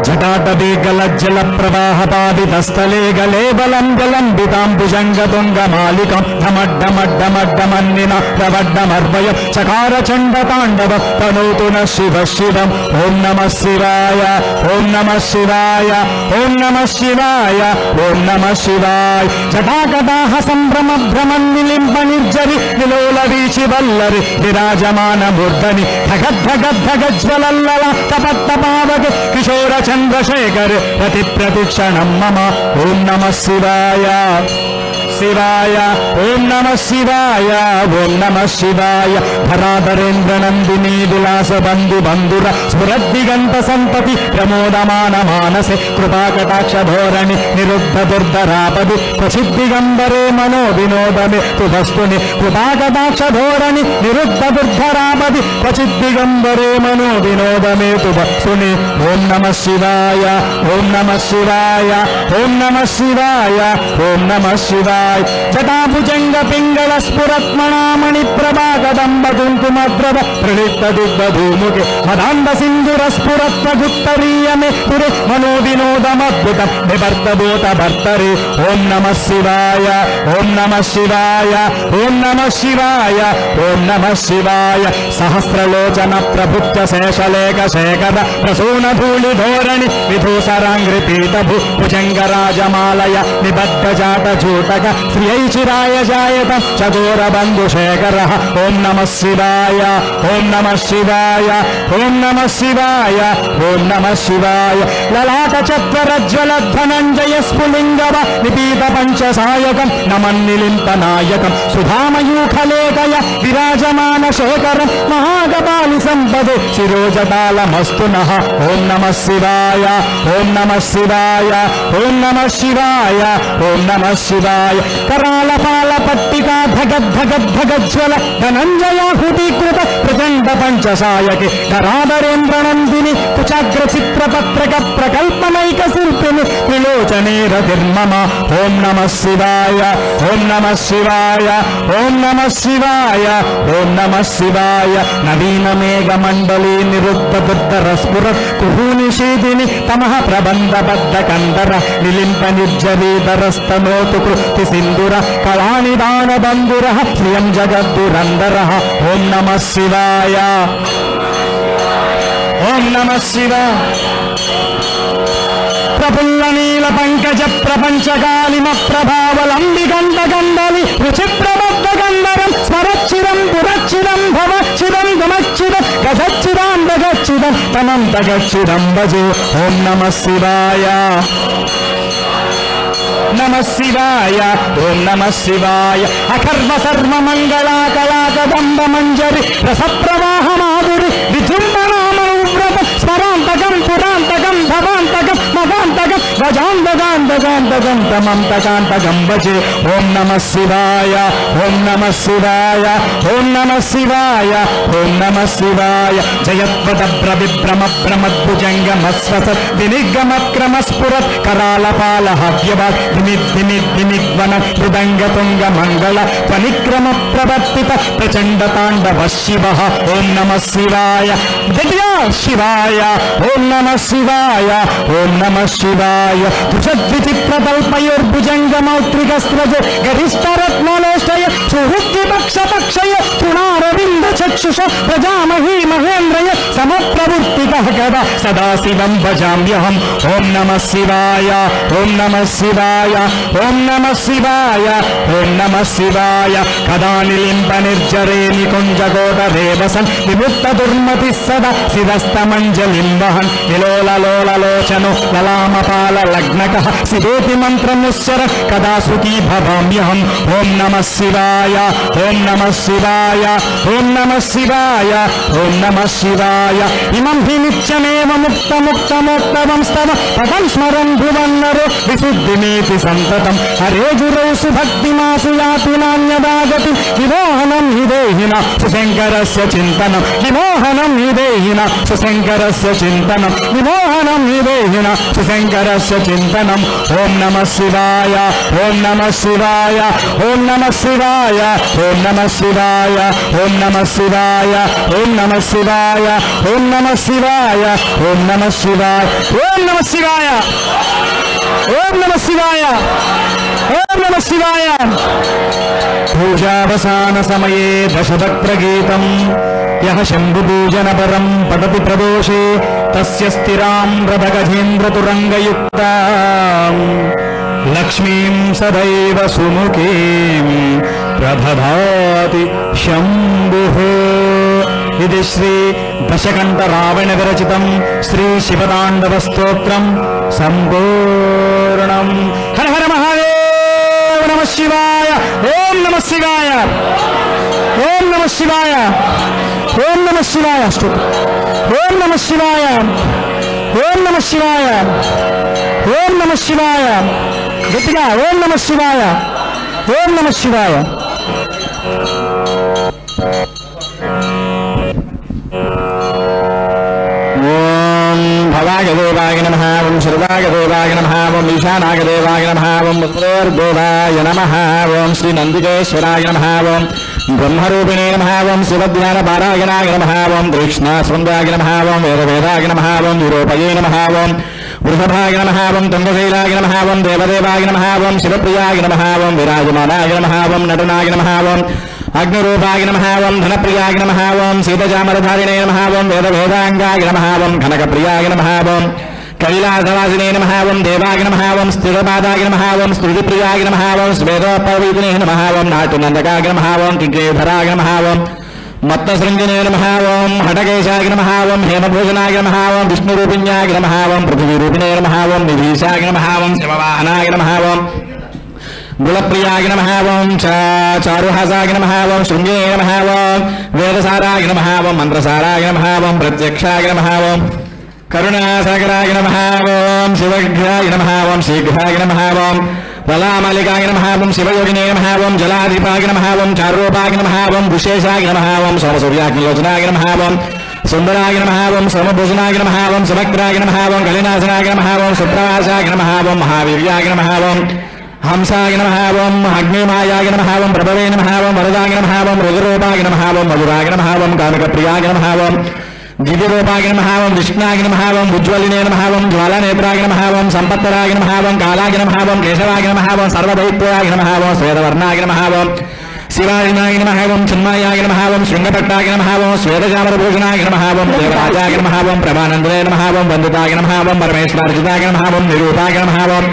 Speaker 2: జటాటవీ గలజ్జల ప్రవాహపాదితస్థలే గలే బలం గలంబితాంబుజంగతుంగమాలికం ఢమడ్డమడ్డమడ్డమన్నిన ప్రవడ్డమర్వయం చకార చండ తాండవ తనూతు న శివ శివం ఓం నమ శివాయ ఓం నమ శివాయ ఓం నమ శివాయ ఓం నమ శివాయ జటాకటాహ సంభ్రమ భ్రమన్నిలింప నిర్జరి విలోల వీచి వల్లరి విరాజమాన మూర్ధని ధగద్ధగద్ధగజ్వలల్లల తపత్తపావకి కిశోర చంద్రశేఖర్ ప్రతి ప్రతిక్షణం మమ ఓం నమ శివాయ శివాయ ఓం నమ శివాయ ఓం నమ శివాయ ధరాధరేంద్ర నందిని విలాస బంధు బంధుర స్ఫురద్దిగంత సంతతి ప్రమోదమాన మానసే కృపాకటాక్ష ధోరణి నిరుద్ధ దుర్ధరాపది ప్రసిద్ధిగంబరే మనో వినోదమే తుభస్తుని కృపాకటాక్ష ధోరణి నిరుద్ధ దుర్ధరాపది ప్రసిద్ధిగంబరే మనో వినోదమే తుభస్తుని ఓం నమ శివాయ ఓం నమ శివాయ ఓం నమ శివాయ ఓం నమ శివాయ జటాభుజంగ పింగళ స్ఫురత్మణామణి ప్రభాగదంబ కుంకుమద్రవ ప్రళిప్త దుగ్ధూముఖే మదాండ సింధుర స్ఫురత్వ గుత్తరీయమే పురే మనో వినోదమద్భుతం నివర్తభూత భర్తరి ఓం నమ శివాయ ఓం నమ శివాయ ఓం నమ శివాయ ఓం నమ శివాయ సహస్రలోచన ప్రభుత్వ శేషలేఖ శేఖర ప్రసూన ధూళి ధోరణి విధూసరాంగ్రి పీతభు భుజంగరాజమాలయ నిబద్ధ జాట జూటక శ్రియైచిరాయ జాయత చకోర బంధుశేఖర ఓం నమ శివాయ ఓం నమ శివాయ ఓం నమ శివాయ ఓం నమ శివాయ లలాట చత్వరజ్వల ధనంజయ స్ఫులింగవ నిపీత పంచసాయకం నమన్నిలింప నాయకం సుధామయూఖలేఖయ విరాజమాన శేఖరం మహాగపాలి సంపదే శిరోజటాలమస్తు నః ఓం నమ శివాయ ఓం నమ శివాయ ఓం నమ శివాయ ఓం నమ శివాయ कराल पाल पट्टिका धगद्धगद्धगज्वल धनंजयाहुतीकृत प्रचंड पंचसायके धराधरेन्द्र नंदिनी कुचाग्र चित्रपत्रक प्रकल्पनैक शिल्पिनि त्रिलोचने रतिर्मम ओं नमः शिवाय ओं नमः शिवाय ओं नमः शिवाय ओं नमः शिवाय नवीन मेघ मंडली निरुद्ध दुर्धर स्फुरत् कुहूनिशीदिनि तमः प्रबंध बद्ध कंदर निलिंप निर्जरीधरस्तनोतु कृति सिंधुर कलानिदान बंधुरः श्रियं जगद्दुरंदरः ओं नमः शिवाय ఓం నమః శివాయ. ప్రఫుల్ల నీల పంకజ ప్రపంచకాలిమ ప్రభావలంబికండ గండలి రుచిప్రబద్ధ గంధరం స్మరచ్చిరం పురచ్చిరం భవచ్చిరం గమచ్చిరం గజచ్చిరాం భగచ్చిరం తమం తగచ్చిరం భజే. ఓం నమః శివాయ. నమః శివాయ. ఓం నమః శివాయ. అకర్మ సర్వ మంగళా కళాకదంబ మంజరి రసప్రవాహ మాధురి విజృంభణామౌవ్రత స్మరాంతకం పురాంతకం భవాంతకం మగాంతకం గజాంతకాంతకాంతకం తమంతకాంతకం భజే. ఓం నమః శివాయ. ఓం నమః శివాయ. ఓం నమః శివాయ. ఓం నమః శివాయ. జయత్వద ప్రవిభ్రమ భ్రమద్భుజంగమస్వస వినిగమక్రమ స్ఫురత్ కరాళపాల హవ్యవాగ్ ధిమిద్వన మృదంగతుంగ మంగళ ధ్వనిక్రమ ప్రవర్తిత ప్రచండ తాండవ శివ. ఓం నమః శివాయ. గట్టిగా శివాయ. ఓం నమః శివాయ. ఓం నమః శివాయ. ధృషద్విచిత్రతల్పయోర్భుజంగమౌత్రికస్రజ గరిష్టరత్నలోష్టయ సుహృద్విపక్షపక్షయ తృణారవింద చక్షుష ప్రజామహీ మహేంద్రయ సమప్రవృత్తిత కదా సదాశివం భజామ్యహం. ఓం నమః శివాయ. ఓం నమః శివాయ. ఓం నమః శివాయ. ఓం నమః శివాయ. కదా నిలింప నిర్జరే నికుంజగోటరేవసన్ విముక్త దుర్మతి సదా శిరస్తమంజలిం వహన్ విలోలలోలలోచనో లలామపాల లగ్నక శివేతి మంత్రముశ్చర కదా సుఖీ భవామ్యహం. ఓం నమః శివాయ. ఓం నమః శివాయ. ఓం నమః శివాయ. ఓం నమః శివాయ. ఇమం హి నిత్యమేవ ముక్త ముక్తమోక్తవం స్తవ పదం స్మరన్ భువన్నరో విశుద్ధిమేతి సంతతం హరేజురౌ సుభక్తిమాసు యాతి నాన్యదాగతి విమోహనం హిదేహిన సుశంకరస్య చింతనం విమోహనం హిదేహిన సుశంకరస్య చింతనం విమోహనం హిదేహిన సుశంకరస్య చింతనం. ఓం నమః శివాయ. ఓం నమః శివాయ. ఓం నమః శివాయ. ఓం నమః శివాయ. ఓం నమః శివాయ. ఓం నమః శివాయ. ఓం నమః శివాయ. ఓం నమః శివాయ. ఓం నమః శివాయ. ఓం నమః శివాయ. ఓం నమః శివాయ. పూజావసాన సమయే దశభక్త్రగీతం యః శంభుపూజనపరం పఠతి ప్రదోషే తస్య స్థిరాం రథగజేంద్రతురంగయుక్తాం లక్ష్మీం సదైవ సుముఖీం ప్రదధాతి శంభుః. ఇది శ్రీ దశకంఠ రావణ విరచితం శ్రీ శివతాండవ స్తోత్రం సంపూర్ణం. హర హర మహాదేవ. నమః శివాయ. ఓం నమః శివాయ. ఓం నమః శివాయ. ఓం నమః శివాయ. ఓం నమః శివాయ. ఓం నమః శివాయ. ఓం నమః శివాయ. గట్టిగా ఓం నమః శివాయ. ఓం నమః శివాయ.
Speaker 1: ఓం భవాగదేవాయ నమః. ఓం శరదాగదేవాయ నమః. ఓం ఈశానాగదేవాయ నమః. ఓం ఉత్తరోర్దేవాయ నమః. ఓం శ్రీ నందికేశ్వరాయ నమః. ఓం బ్రహ్మరూపిణే నమః. ఓం శివజ్ఞానపారాయణాయ నమః. ఓం కృష్ణాస్వందాయ నమః. ఓం వేదవేదాయ నమః. ఓం విరూపయే నమః. ఓం వృషభాయ నమః. ఓం తుంగశైలాయ నమః. ఓం దేవదేవాయ నమః. ఓం శివప్రియాయ నమః. ఓం విరాజమానాయ నమః. ఓం నటనాయ నమః. ఓం అగ్నిరూపాయ నమః. ఓం ధనప్రియాయ నమః. ఓం సీతచామరధారిణే నమః. ఓం వేదవేదాంగాయ నమః. ఓం కనకప్రియాయ నమః. ఓం కైలాసవాసినే నమః. ఓం దేవాయ నమః. ఓం స్థిరపాదాయ నమః. ఓం స్తుతిప్రియాయ నమః. ఓం స్వేదోపవీతినే నమః. ఓం నాట్యనందకాయ నమః. ఓం కింకేధరాయ నమః. ఓం మత్తశృంగినే నమః. ఓం హఠకేశాయ నమః. ఓం హేమభోజనాయ నమః. ఓం విష్ణురూపిణ్యాయ నమః. ఓం పృథివీరూపిణే నమః. ఓం నిధీశాయ నమః. ఓం శివవాహనాయ నమః. ఓం గుణప్రియాయ నమః. ఓం చారుహాసాయ నమః. ఓం శృంగే నమః. ఓం వేదసారాయ నమః. ఓం మంత్రసారాయ నమః. ఓం ప్రత్యక్షాయ నమః. ఓం కరుణాసాగరాయ నమః. ఓం శివఘ్రాయ నమః. ఓం శీఘ్రాయ నమః. ఓం లలామలికాయ నమః. ఓం శివయోగినే నమః. ఓం జలాధిపాయ నమః. ఓం చారురూపాయ నమః. ఓం విశేషాయ నమః. ఓం సోమసూర్యాగ్నిలోచనాయ నమః. ఓం సుందరాయ నమః. ఓం సోమభూషణాయ నమః. ఓం సుభక్రాయ నమః. ఓం కలినాశనాయ నమః. ఓం సుప్రవాసాయ నమః. ఓం మహావీర్యాయ నమః. ఓం హంసాయ నమః. ఓం అగ్నిమాయాయ నమః. ఓం ప్రభవే నమః. ఓం వరదాయ నమః. ఓం రుద్రరూపాయ నమః. ఓం మధురాయ నమః. ఓం కామికప్రియాయ నమః. ఓం దివ్యరూపాయ నమః. ఓం విష్ణాయ నమః. ఓం ఉజ్వలినే నమః. ఓం జ్వాలానేత్రాయ నమః. ఓం సంపత్తరాయ నమః. ఓం కాలాయ నమః. ఓం కేశవాయ నమః. ఓం సర్వదైత్యాయ నమః. ఓం శ్వేతవర్ణాయ నమః. ఓం శివాయ నమః ఓం చిన్మయాయ నమః ఓం శృంగపట్టాయ నమః ఓం శ్వేతచామరభూషణాయ నమః ఓం దేవరాజాయ నమః ఓం ప్రభానందనాయ నమః ఓం వందితాయ నమః ఓం పరమేశ్వరార్జితాయ నమః ఓం నిరూపాయ నమః ఓం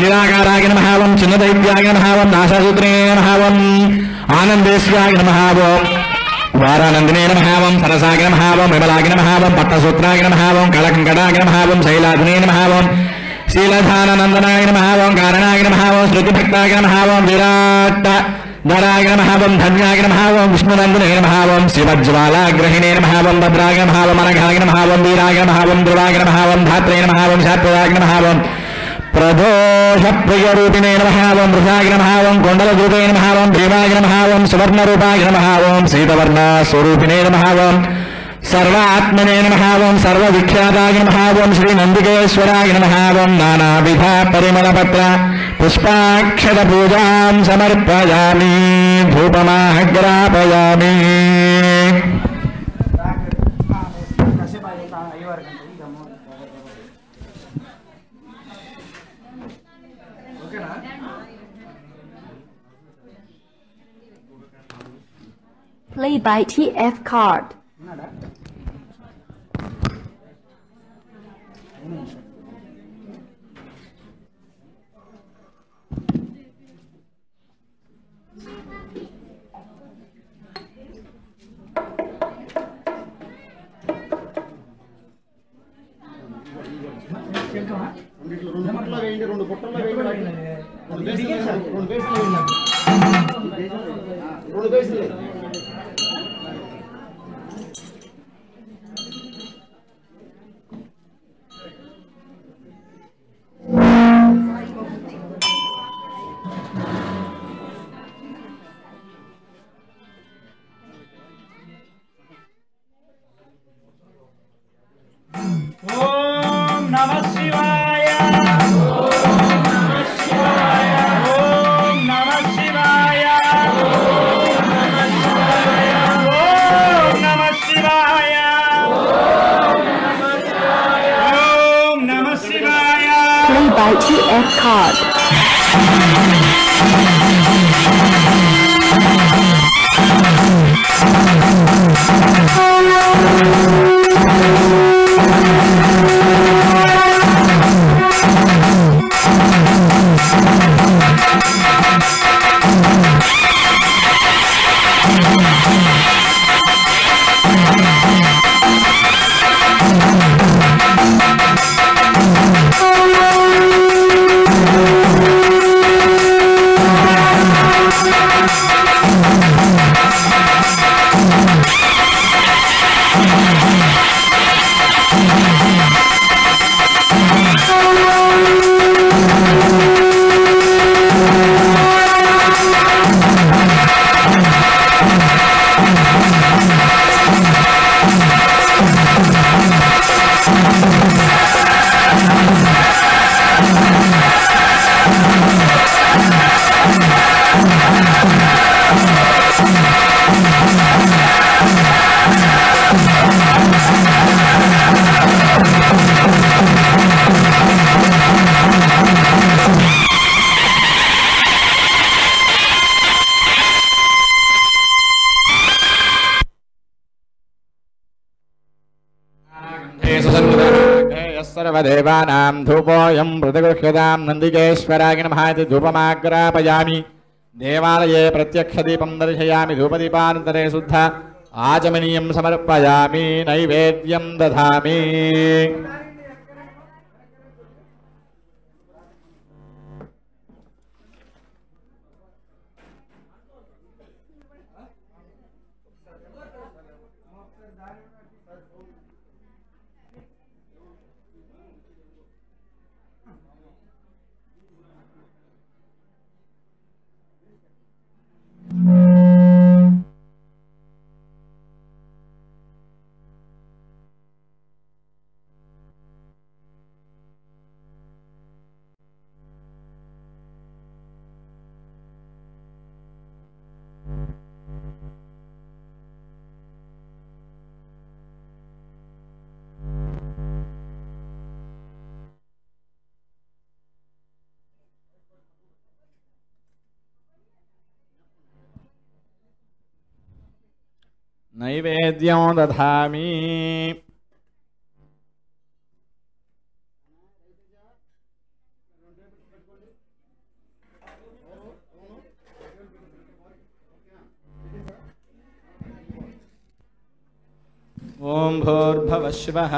Speaker 1: నిరాకారాయ నమః ఓం చిన్నదైత్యాయ నమః ఓం నాశాసూత్రే నమః ఓం ఆనందేశ్వరాయ నమః ఓం వారానందినే నమః ఓం సరసాయ నమః ఓం విమలాయ నమః ఓం పట్టసూత్రాయ నమః ఓం కళకంకటాయ నమః ఓం శైలాదినే నమః ఓం శీలధాననందనాయ నమః ఓం కారణాయ నమః ఓం శృతిభక్తాయ నమః ఓం విరాట్ ధరాయ నమః ఓం ధన్యాయ నమః ఓం విష్ణునందనే నమః ఓం శివజ్వాలాగ్రహిణే నమః ఓం భద్రాయ నమః ఓం అనఘాయ నమః ఓం వీరాయ నమః ఓం ధ్రువాయ నమః ఓం ధాత్రే నమః ఓం శాత్వరాయ నమః ఓం ప్రదోషప్రియరూపిణే నమః ఓం వృషాయ నమః ఓం కొండలద్రుతే నమః ఓం భీమాయ నమః ఓం సువర్ణరూపాయ నమః ఓం సీతవర్ణస్వరూపిణే నమః ఓం సర్వాత్మనే నమః ఓం సర్వవిఖ్యాతాయ నమః ఓం శ్రీనందికేశ్వరాయ నమః ఓం నానావిధ పరిమళపత్ర పుష్పాక్షత పూజాం సమర్పయామి ధూపమాగ్రాపయామి.
Speaker 3: Play by TF card. Play by TF card.
Speaker 1: सर्वदेवानां धूपोऽयं प्रतिगृह्यतां नन्दिकेश्वराय नमः इति धूपमाग्रापयामि. देवालये प्रत्यक्षदीपं दर्शयामि. धूपदीपानन्तरे शुद्ध आचमनीयं समर्पयामि. नैवेद्यं दधामि. నైవేద్యం దధామి. ఓం భూర్భువః స్వః.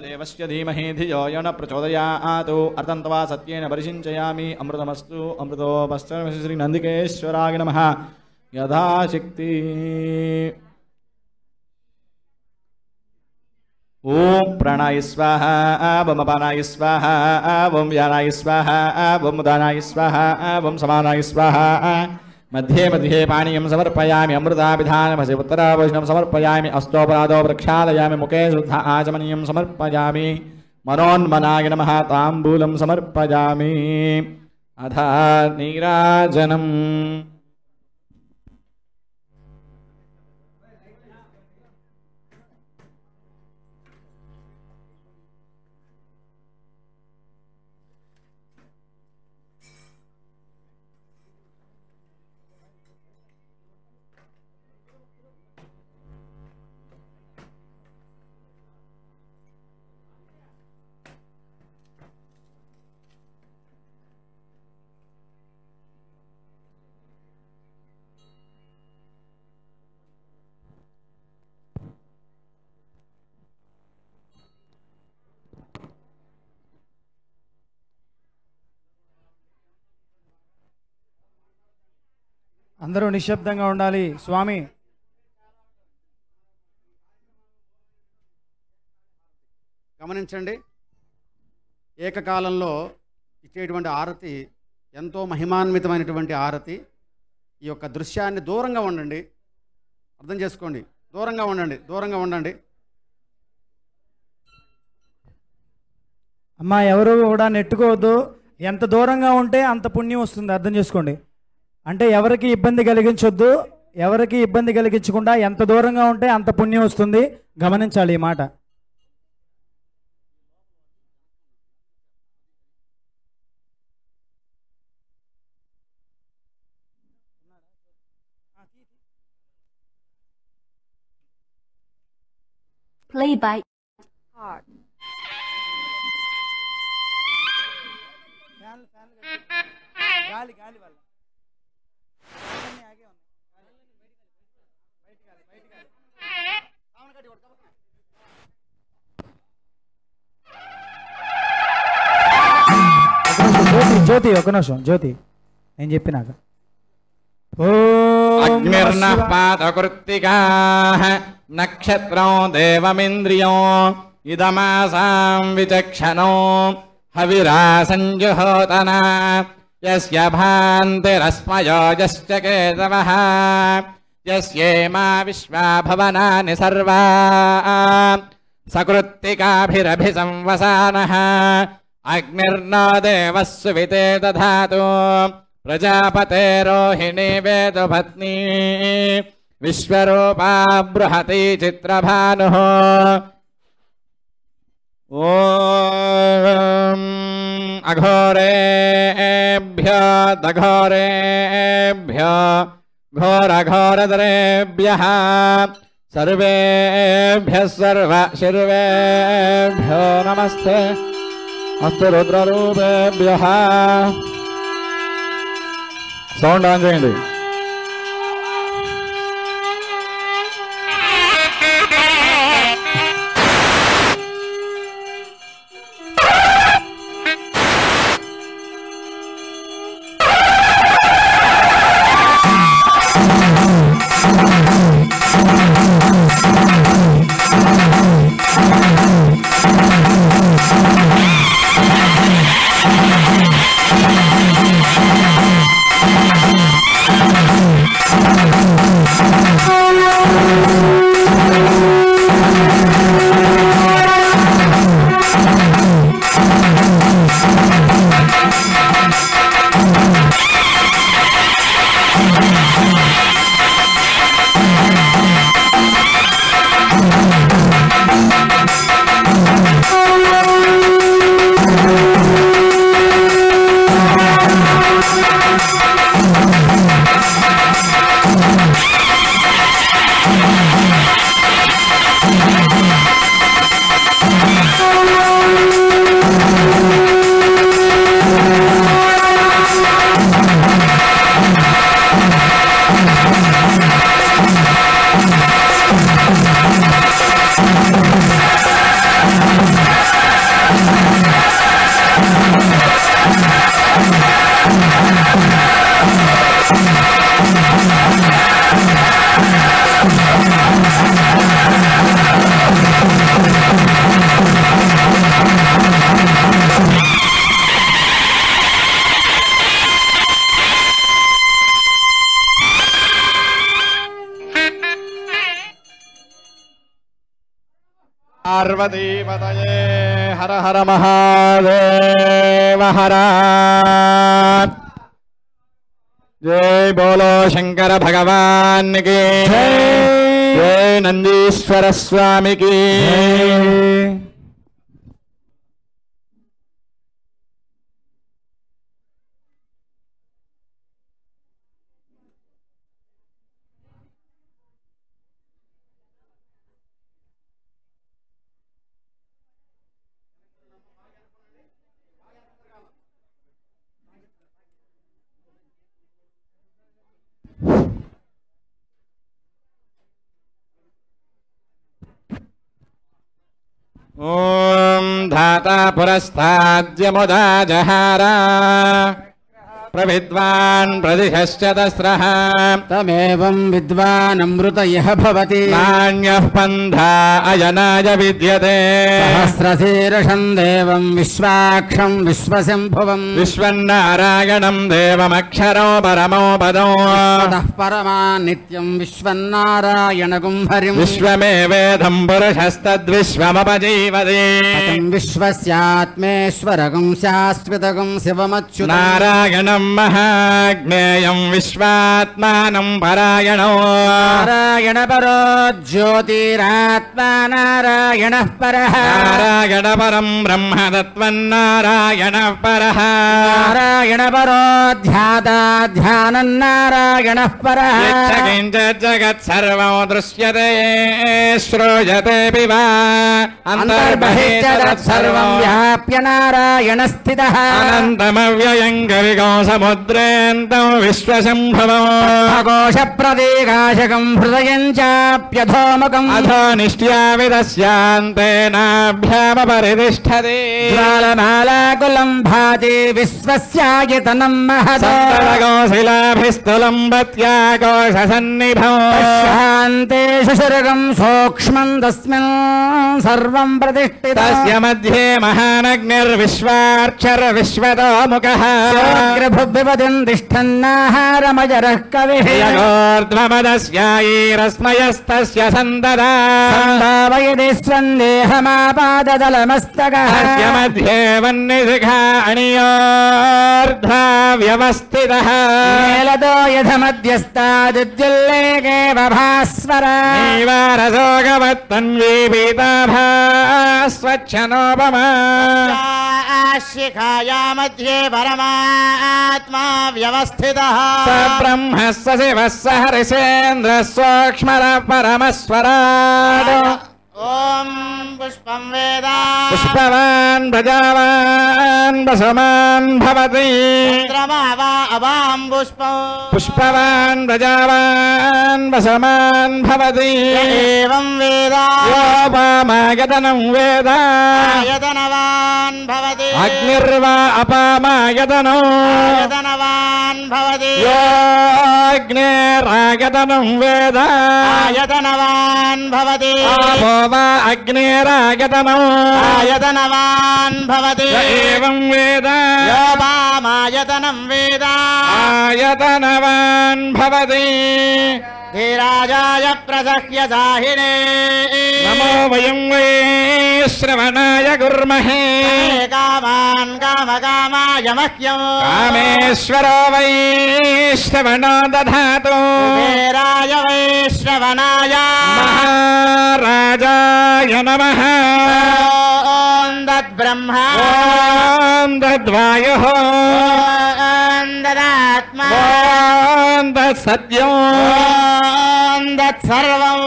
Speaker 1: దేవస్య ధీమహి ధియో యో న ప్రచోదయాత్. అర్థం తవా సత్యేన పరిషించయామి. అమృతమస్తు. అమృతోపశ్చ శ్రీ నందికేశ్వరాయ నమః. యథాశక్తి. ఓం ప్రాణాయ స్వాహ. ఓం అపానాయ స్వాహ. ఓం వ్యానాయ స్వాహ. ఓం ఉదానాయ స్వాహ. ఓం సమానాయ స్వాహ. मध्ये मध्ये पानीयं समर्पयामि. अमृताभिधानमसि उत्तरावैष्णवं समर्पयामि. अस्तोपराधो प्रक्षालयामि. मुखे शुद्ध आचमनीयं समर्पयामि. मनोन्मनाय नमः. ताम्बूलं समर्पयामि. अथ नीराजनम्.
Speaker 2: అందరూ నిశ్శబ్దంగా ఉండాలి. స్వామి
Speaker 4: గమనించండి. ఏకకాలంలో ఇచ్చేటువంటి ఆరతి ఎంతో మహిమాన్వితమైనటువంటి ఆరతి. ఈ యొక్క దృశ్యాన్ని దూరంగా ఉండండి. అర్థం చేసుకోండి. దూరంగా ఉండండి. దూరంగా ఉండండి.
Speaker 2: అమ్మా ఎవరు కూడా నెట్టుకోవద్దు. ఎంత దూరంగా ఉంటే అంత పుణ్యం వస్తుంది. అర్థం చేసుకోండి. అంటే ఎవరికి ఇబ్బంది కలిగించొద్దు. ఎవరికి ఇబ్బంది కలిగించకుండా ఎంత దూరంగా ఉంటే అంత పుణ్యం వస్తుంది. గమనించాలి ఈ మాట.
Speaker 3: Play by card.
Speaker 2: గాలి గాలి వల్ల జ్యోతి ఒక నిమిషం. జ్యోతి నేను చెప్పినాక
Speaker 1: అగ్నిర్నః పాతకృత్తికాః నక్షత్రం దేవమింద్రియం ఇదమాసాం విచక్షణో హవిరాసంజుహోతన యస్య భాంతిరస్మయో యశ్చ కేతవః యస్యేమా విశ్వా భవనాని సర్వా సకృత్తికాభిరభిసంవసానః అగ్నిర్నో దేవः సువితే దధాతు ప్రజాపతేరోహిణీ వేదపత్ని విశ్వరూపా బృహతి చిత్రభానుః. ఓం అఘోరేభ్యో దఘోరేభ్యో ఘోరఘోరధరేభ్యః సర్వేభ్యః సర్వశర్వేభ్యో నమస్తే. అస్తు రుద్రరూపేభ్యః. సౌండ్ ఆన్ చేయండి. పార్వతీపతయే హర హర మహాదేవ హర జై బోలో శంకర భగవాన్ కి జై నందీశ్వర స్వామికి ఓం ధాతా పురస్తాద్యముదా జహారా ప్రవిద్వాన్ ప్రదిశశ్చతస్రః
Speaker 4: తమేవం విద్వానమృత యః భవతి
Speaker 1: నాణ్యః పంథా అయనాయ విద్యతే
Speaker 4: సహస్రశీర్షం దేవం విశ్వాక్షం విశ్వశంభువం
Speaker 1: విశ్వన్నారాయణం దేవమక్షరో పరమో పదో
Speaker 4: తతః పరమా నిత్యం విశ్వన్నారాయణగుం హరిం
Speaker 1: విశ్వమేవేదం పురుషస్తద్విశ్వమపజీవతి
Speaker 4: విశ్వస్యాత్మేశ్వరగం శాశ్వతగం శివమచ్యుతం
Speaker 1: నారాయణం మహాజ్ఞేయం విశ్వాత్మానం పరాయణో
Speaker 4: నారాయణ పరో జ్యోతిరాత్మా నారాయణః పరః
Speaker 1: నారాయణ పరం బ్రహ్మ తత్వన్నారాయణః పరః
Speaker 4: నారాయణ పరో ధ్యాతా ధ్యానం నారాయణః పరః
Speaker 1: యచ్చకించిత్ జగత్సర్వం దృశ్యతే శ్రూయతే వా
Speaker 4: అంతర్బహిశ్చ తత్సర్వం వ్యాప్య నారాయణ స్థితః
Speaker 1: అనంతమవ్యయం గవిగోసముద్రేంతం విశ్వశంభవం
Speaker 4: కోశ ప్రదేకాశకం హృదయం చాప్యధోముఖం
Speaker 1: అధో నిష్ట్యావిదస్యాంతేనాభ్యామపరితిష్ఠతి
Speaker 4: జ్వాలమాలాకులం భాతి విశ్వస్యాయతనం మహదో
Speaker 1: సంతరగోశిలాభిస్థులం బత్యాకోశసన్నిభం
Speaker 4: శాంతే శశురగం సూక్ష్మం తస్మిన్ సర్వం ప్రతిష్ఠితం
Speaker 1: తస్య మధ్యే మహానగ్నిర్విశ్వాక్షర విశ్వతోముఖః
Speaker 4: భువిపతిం తిష్టన్నాహారమజరః కవిః
Speaker 1: యగోర్ధ్వమదస్యాయైరస్మయస్తస్య సందదా
Speaker 4: సంభావయతి స్వందేహమాపాదదలమస్తకః
Speaker 1: తస్య మధ్యే వన్నిశిఖా అణియోర్ధ్వా వ్యవస్థితః
Speaker 4: మేలతో యథ మధ్యస్థాదుద్యుల్లేకేవ భాస్వర
Speaker 1: నీవారసోగవత్తన్వీ పీతాభా స్వచ్ఛనోపమా
Speaker 5: शिखाया मध्ये परमात्मा व्यवस्थितः
Speaker 1: స బ్రహ్మ స శివ స హరిసేంద్ర సూక్ష్మర పరమస్వరాట్
Speaker 5: ॐ पुष्पं वेद
Speaker 1: పుష్పవాన్ ప్రజావాన్ వసమాన్ భవతి
Speaker 5: चन्द्रमा वा अवां पुष्पं
Speaker 1: పుష్పవాన్ ప్రజావాన్ వసమాన్ భవతి
Speaker 5: एवं वेद
Speaker 1: యోపామాయతనం వేద
Speaker 5: आयतनवान् भवति
Speaker 1: అగ్నిర్వా అపామాయతనం
Speaker 5: आयतनवान् भवति
Speaker 1: యోగ్నేరాయతనం వేద
Speaker 5: आयतनवान् भवति
Speaker 1: ఆపో వా అగ్నేరాయతనం
Speaker 5: आयतनवान् भवति
Speaker 1: ఏవం వేద
Speaker 5: योपामायतनं वेद
Speaker 1: ఆయతనవాన్ భవతి
Speaker 5: धीराजाय प्रसह्य दाहिने
Speaker 1: నమో వయం వై శ్రవణాయ కుర్మహే
Speaker 5: कामान् कामकामाय मह्यम्
Speaker 1: కామేశ్వరో వై శ్రవణో దధాతు
Speaker 5: कुबेराय वैश्रवणाय
Speaker 1: మహారాజాయ నమః
Speaker 5: ॐ तद्ब्रह्म
Speaker 1: ఓం తద్వాయుః
Speaker 5: ॐ तदात्मा
Speaker 1: ఓం తత్సత్యం
Speaker 5: ॐ तत्सर्वम्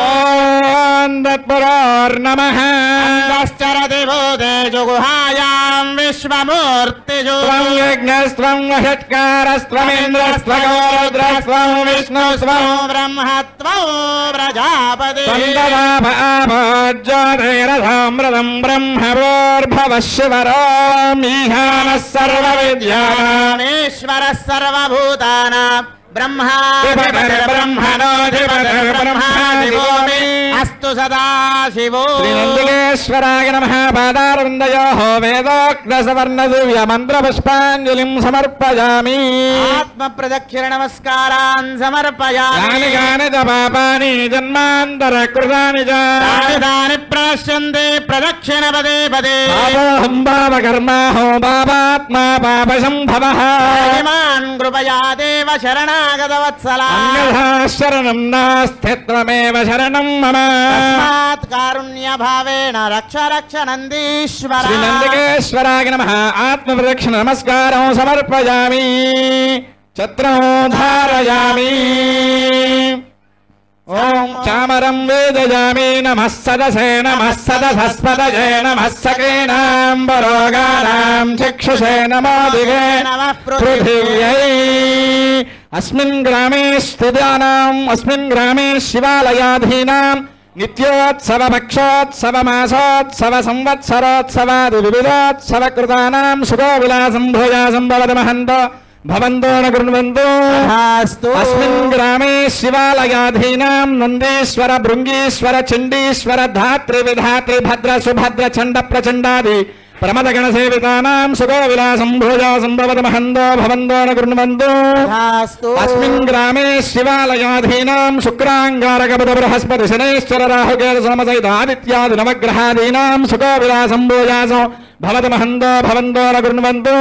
Speaker 1: ఓం తత్పురోర్నమః
Speaker 5: तश्चरति भूते जुगुहायां विश्वमूर्तिषु
Speaker 1: త్వం యజ్ఞస్త్వం వషట్కారస్త్వమింద్రస్త్వగో రుద్రస్త్వం విష్ణుస్త్వం
Speaker 5: ब्रह्मत्वं प्रजापति
Speaker 1: జ్యోతిరథామృతం బ్రహ్మవోర్భవ శివరోమీహానः సర్వవిద్యానాం
Speaker 5: ईश्वरः सर्वभूतानां ब्रह्मा
Speaker 1: ब्रह्मणो
Speaker 5: ब्रह्मादिवो मे अस्तु సదాశివో
Speaker 1: శ్రీనందికేశ్వరాయ నమః. పాదారవిందయోః వేదోక్తసవర్ణదివ్యమంత్రపుష్పాంజలిం సమర్పయామి.
Speaker 5: ఆత్మ ప్రదక్షిణ నమస్కారాన్ సమర్పయామి.
Speaker 1: యాని కాని చ పాపాని జన్మాంతరకృతాని చ
Speaker 5: దాని ప్రశ్యంతే ప్రదక్షిణ పదే పదే.
Speaker 1: పాపోహం పాపకర్మాహో పాపాత్మా పాపసంభవః.
Speaker 5: ఇమాన్ కృపయా దేవ శరణాగత వత్సలా.
Speaker 1: అన్యథా శరణం నాస్తి త్వమేవ శరణం మమ.
Speaker 5: తస్మాత్ కారుణ్య భావేన రక్ష రక్ష నందీశ్వర.
Speaker 1: శ్రీనందికేశ్వరాయ నమః. ఆత్మప్రదక్షిణ నమస్కారం సమర్పయామి. ఛత్రం ధారయామి. ఓం చామరం వేదయామి. నమః సదసే నమః సదసస్పదయే నమః సకేనాంబరోగానాం చక్షుషే నమో దివే
Speaker 5: నమః
Speaker 1: పృథివ్యై. అస్మిన్ గ్రామే స్థితానాం అస్మిన్ గ్రామే శివాలయాధీనాం నిత్యోత్సవ పక్షోత్సవ మాసోత్సవ సంవత్సరోత్సవాది వివిధోత్సవ కృతానాం సుఖో విలాసం భూయాసం భవతి మహంతో భవంతో న కృణ్వంతు. అస్మిన్ గ్రామే శివాలయాధీనాం నందీశ్వర భృంగీశ్వర చండీశ్వర ధాత్రి విధాత్రి భద్ర సుభద్ర చండ ప్రచండాది ప్రమదగణ సేవితానాం సుఖో విలాసం భూయాసం భవతి మహంతో భవంతో న కృణ్వంతు. అస్మిన్ గ్రామే శివాలయాధీనాం శుక్రాంగారక బుధ బృహస్పతి శనైశ్వర రాహుకేతు సమసహిత ఆదిత్యాది నవగ్రహాదీనాం సుఖో విలాసం భూయాసం భవతి మహంతో భవంతో న కృణ్వంతు.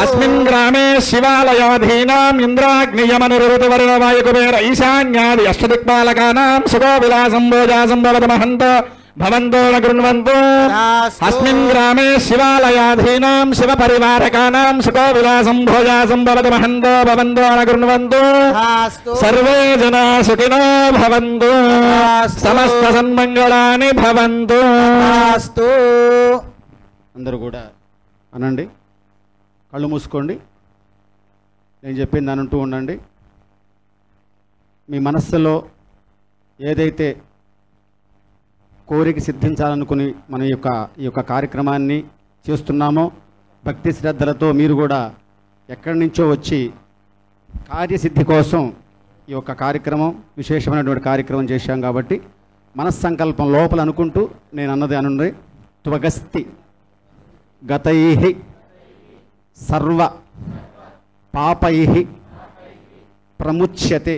Speaker 1: అస్మిన్ గ్రామే శివాలయాధీనాం ఇంద్రాగ్నియమనురుతువర్ణ వాయుకుబేర ఈశాన్యాది అష్టదిక్పాలకానాం సుఖో విలాసం భూయాసం భవతి మహంతో భవంతో న కృణ్వంతు. అస్మిన్ గ్రామే శివాలయాధీనాం శివ పరివారకానాం సుఖో విలాసం భోజాసం భవతి మహంతో భవంతో న కృణ్వంతు. సర్వే జనా సుఖినో భవంతు. సమస్త సన్మంగళాని భవంతు.
Speaker 4: అందరూ కూడా అనండి. కళ్ళు మూసుకోండి. నేను చెప్పింది అని అంటూ ఉండండి. మీ మనస్సులో ఏదైతే కోరిక సిద్ధించాలనుకుని మన ఈ యొక్క కార్యక్రమాన్ని చేస్తున్నామో భక్తి శ్రద్ధలతో మీరు కూడా ఎక్కడి నుంచో వచ్చి కార్యసిద్ధి కోసం ఈ యొక్క కార్యక్రమం విశేషమైనటువంటి కార్యక్రమం చేశాం కాబట్టి మనస్సంకల్పం లోపల అనుకుంటూ నేను అన్నది అనుంది. త్వగస్తి గతై సర్వ పాపై ప్రముచ్యతే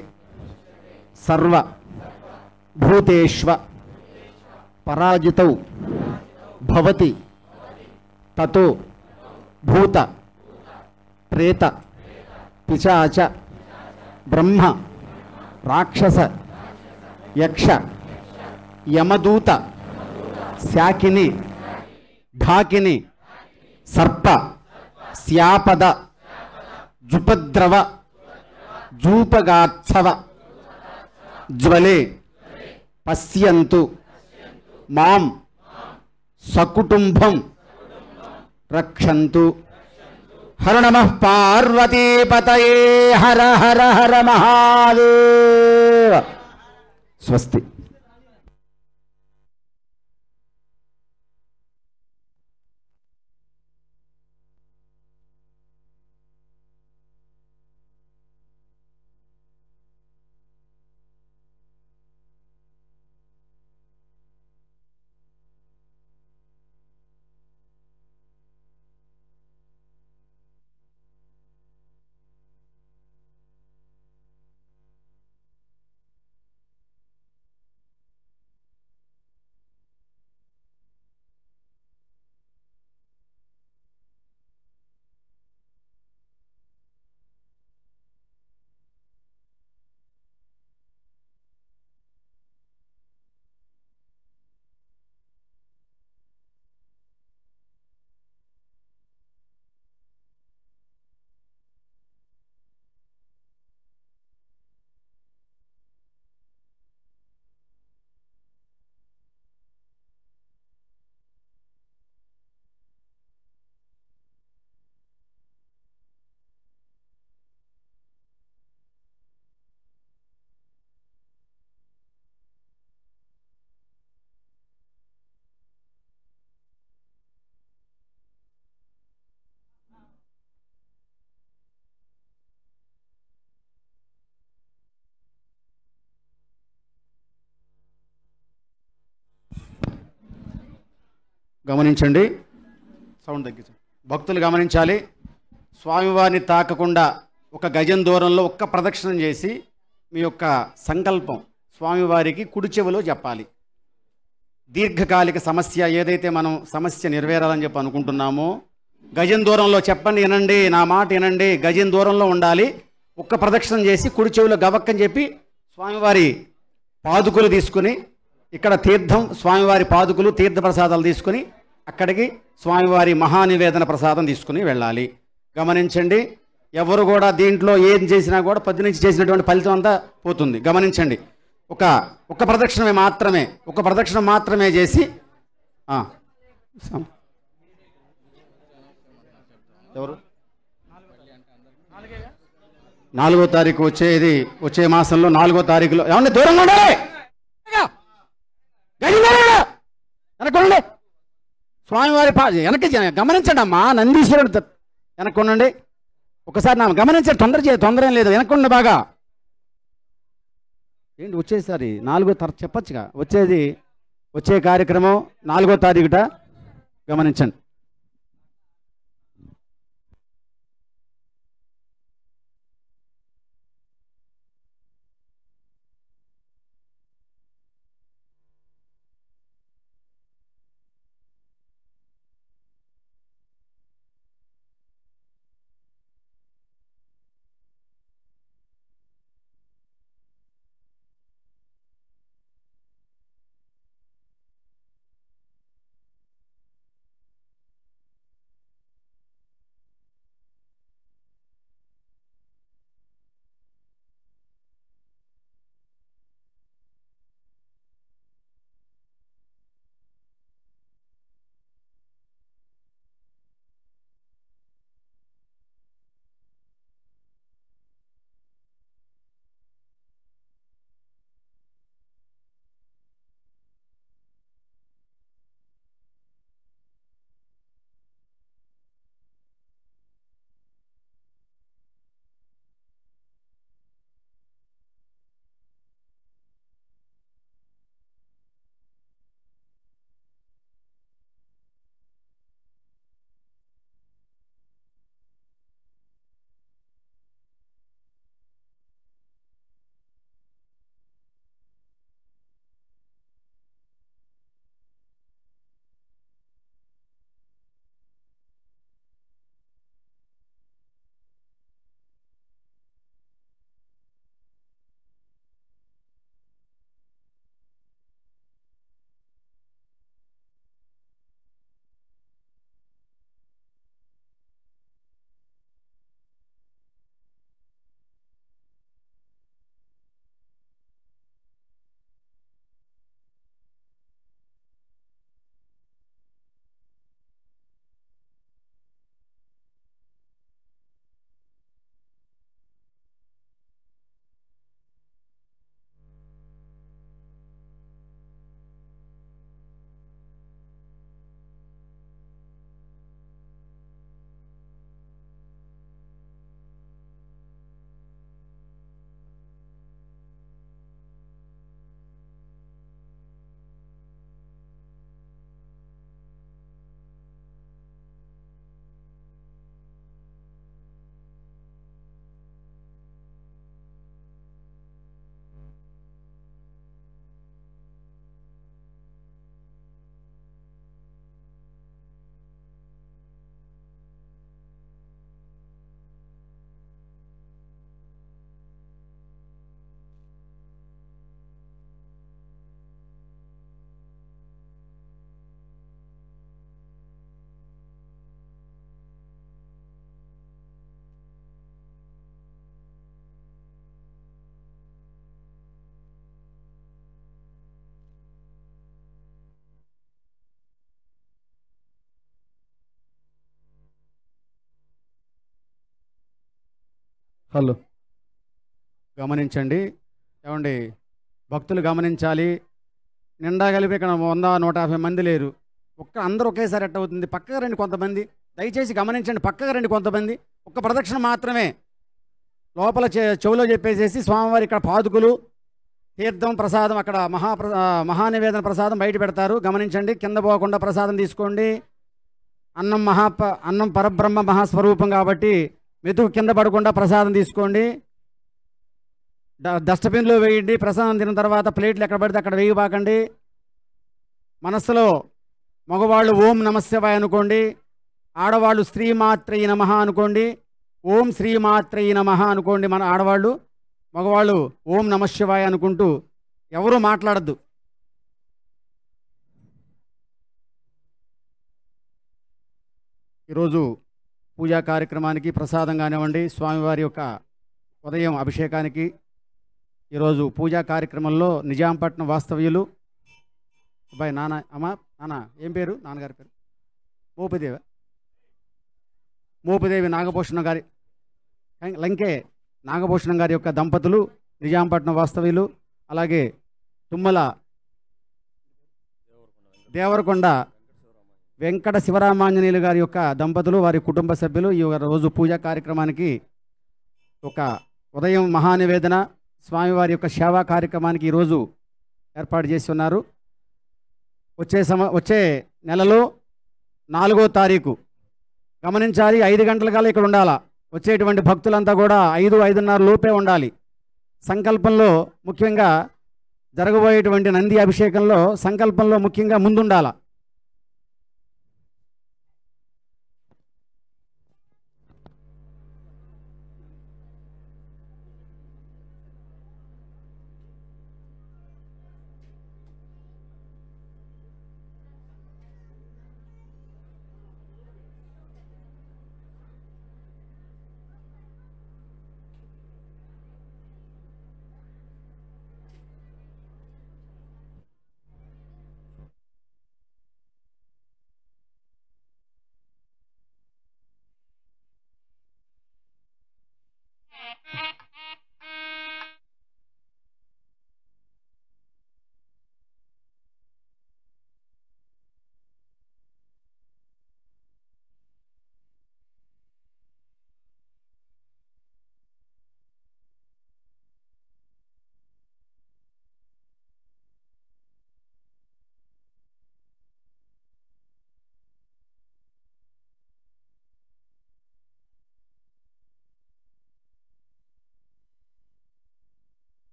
Speaker 4: సర్వ భూతేష్వ పరాజితౌ భవతి తతో భూత ప్రేత పిశాచ బ్రహ్మ రాక్షస యక్ష యమదూత శాకిని ఢాకిని సర్ప శ్యాపద జుపద్రవ జూపగాత్సవ జ్వలే పశ్యంతు మాం సకుటుంబం రక్షంతు. హర నమః పార్వతీపతయే. హర హర హర మహాదేవ. స్వస్తి. గమనించండి, సౌండ్ తగ్గించండి. భక్తులు గమనించాలి. స్వామివారిని తాకకుండా ఒక గజం దూరంలో ఒక్క ప్రదక్షిణం చేసి మీ యొక్క సంకల్పం స్వామివారికి కుడి చెవిలో చెప్పాలి. దీర్ఘకాలిక సమస్య ఏదైతే మనం సమస్య నెరవేరాలని చెప్పి అనుకుంటున్నామో గజం దూరంలో చెప్పండి, వినండి, నా మాట వినండి. గజం దూరంలో ఉండాలి. ఒక్క ప్రదక్షిణం చేసి కుడి చెవిలో గవక్కని చెప్పి స్వామివారి పాదుకులు తీసుకుని, ఇక్కడ తీర్థం స్వామివారి పాదుకులు తీర్థ ప్రసాదాలు తీసుకుని అక్కడికి స్వామివారి మహానివేదన ప్రసాదం తీసుకుని వెళ్ళాలి. గమనించండి, ఎవరు కూడా దీంట్లో ఏం చేసినా కూడా పొద్దు నుంచి చేసినటువంటి ఫలితం అంతా పోతుంది. గమనించండి, ఒక ప్రదక్షిణ మాత్రమే చేసి ఎవరు 4వ తారీఖు వచ్చే మాసంలో 4వ తారీఖులో ఏమన్నా దూరంగా ఉండాలి, వెనక్కుండండి. స్వామివారి వెనక్కి గమనించండి అమ్మా, నందీశ్వరుడు వెనక్కుండండి. ఒకసారి నా గమనించండి, తొందర ఏం లేదు, వెనక్కుండి బాగా. ఏంటి వచ్చేసారి 4వ తారీఖు చెప్పచ్చుగా, వచ్చే కార్యక్రమం 4వ తారీఖుట. గమనించండి. హలో గమనించండి, ఏమండి భక్తులు గమనించాలి. నిండా కలిపి ఇక్కడ 100-150 మంది లేరు. అందరూ ఒకేసారి ఎట్ట అవుతుంది? పక్కగా రండి కొంతమంది, దయచేసి గమనించండి. పక్కగా రండి కొంతమంది. ఒక్క ప్రదక్షిణ మాత్రమే లోపల చెవులో చెప్పేసేసి స్వామివారి ఇక్కడ పాదుకులు తీర్థం ప్రసాదం అక్కడ మహానివేదన ప్రసాదం బయట పెడతారు, గమనించండి. కింద పోకుండా ప్రసాదం తీసుకోండి. అన్నం పరబ్రహ్మ మహాస్వరూపం కాబట్టి మెతుకు కింద పడకుండా ప్రసాదం తీసుకోండి. డస్ట్బిన్లో వేయండి. ప్రసాదం తిన్న తర్వాత ప్లేట్లు ఎక్కడ పడితే అక్కడ వేయబాకండి. మనస్సులో మగవాళ్ళు ఓం నమశివాయ అనుకోండి, ఆడవాళ్ళు శ్రీమాత్రై నమః అనుకోండి, ఓం శ్రీమాత్రై నమః అనుకోండి. మన ఆడవాళ్ళు మగవాళ్ళు ఓం నమశివాయ అనుకుంటూ ఎవరూ మాట్లాడద్దు. ఈరోజు పూజా కార్యక్రమానికి ప్రసాదం కానివ్వండి, స్వామివారి యొక్క ఉదయం అభిషేకానికి ఈరోజు పూజా కార్యక్రమంలో నిజాంపట్నం వాస్తవ్యులు అబ్బాయి నాన్న ఏం పేరు, నాన్నగారి పేరు మోపిదేవి నాగభూషణం గారి లంకే నాగభూషణం గారి యొక్క దంపతులు నిజాంపట్నం వాస్తవ్యులు, అలాగే తుమ్మల దేవరకొండ వెంకట శివరామాంజనేయులు గారి యొక్క దంపతులు, వారి కుటుంబ సభ్యులు ఈ రోజు పూజా కార్యక్రమానికి ఒక ఉదయం మహానివేదన స్వామివారి యొక్క సేవా కార్యక్రమానికి ఈరోజు ఏర్పాటు చేసి ఉన్నారు. వచ్చే నెలలో 4వ తారీఖు గమనించాలి. 5 గంటల ఇక్కడ ఉండాలా. వచ్చేటువంటి భక్తులంతా కూడా 5-5:30 లోపే ఉండాలి. సంకల్పంలో ముఖ్యంగా జరగబోయేటువంటి నంది అభిషేకంలో సంకల్పంలో ముఖ్యంగా ముందుండాలా.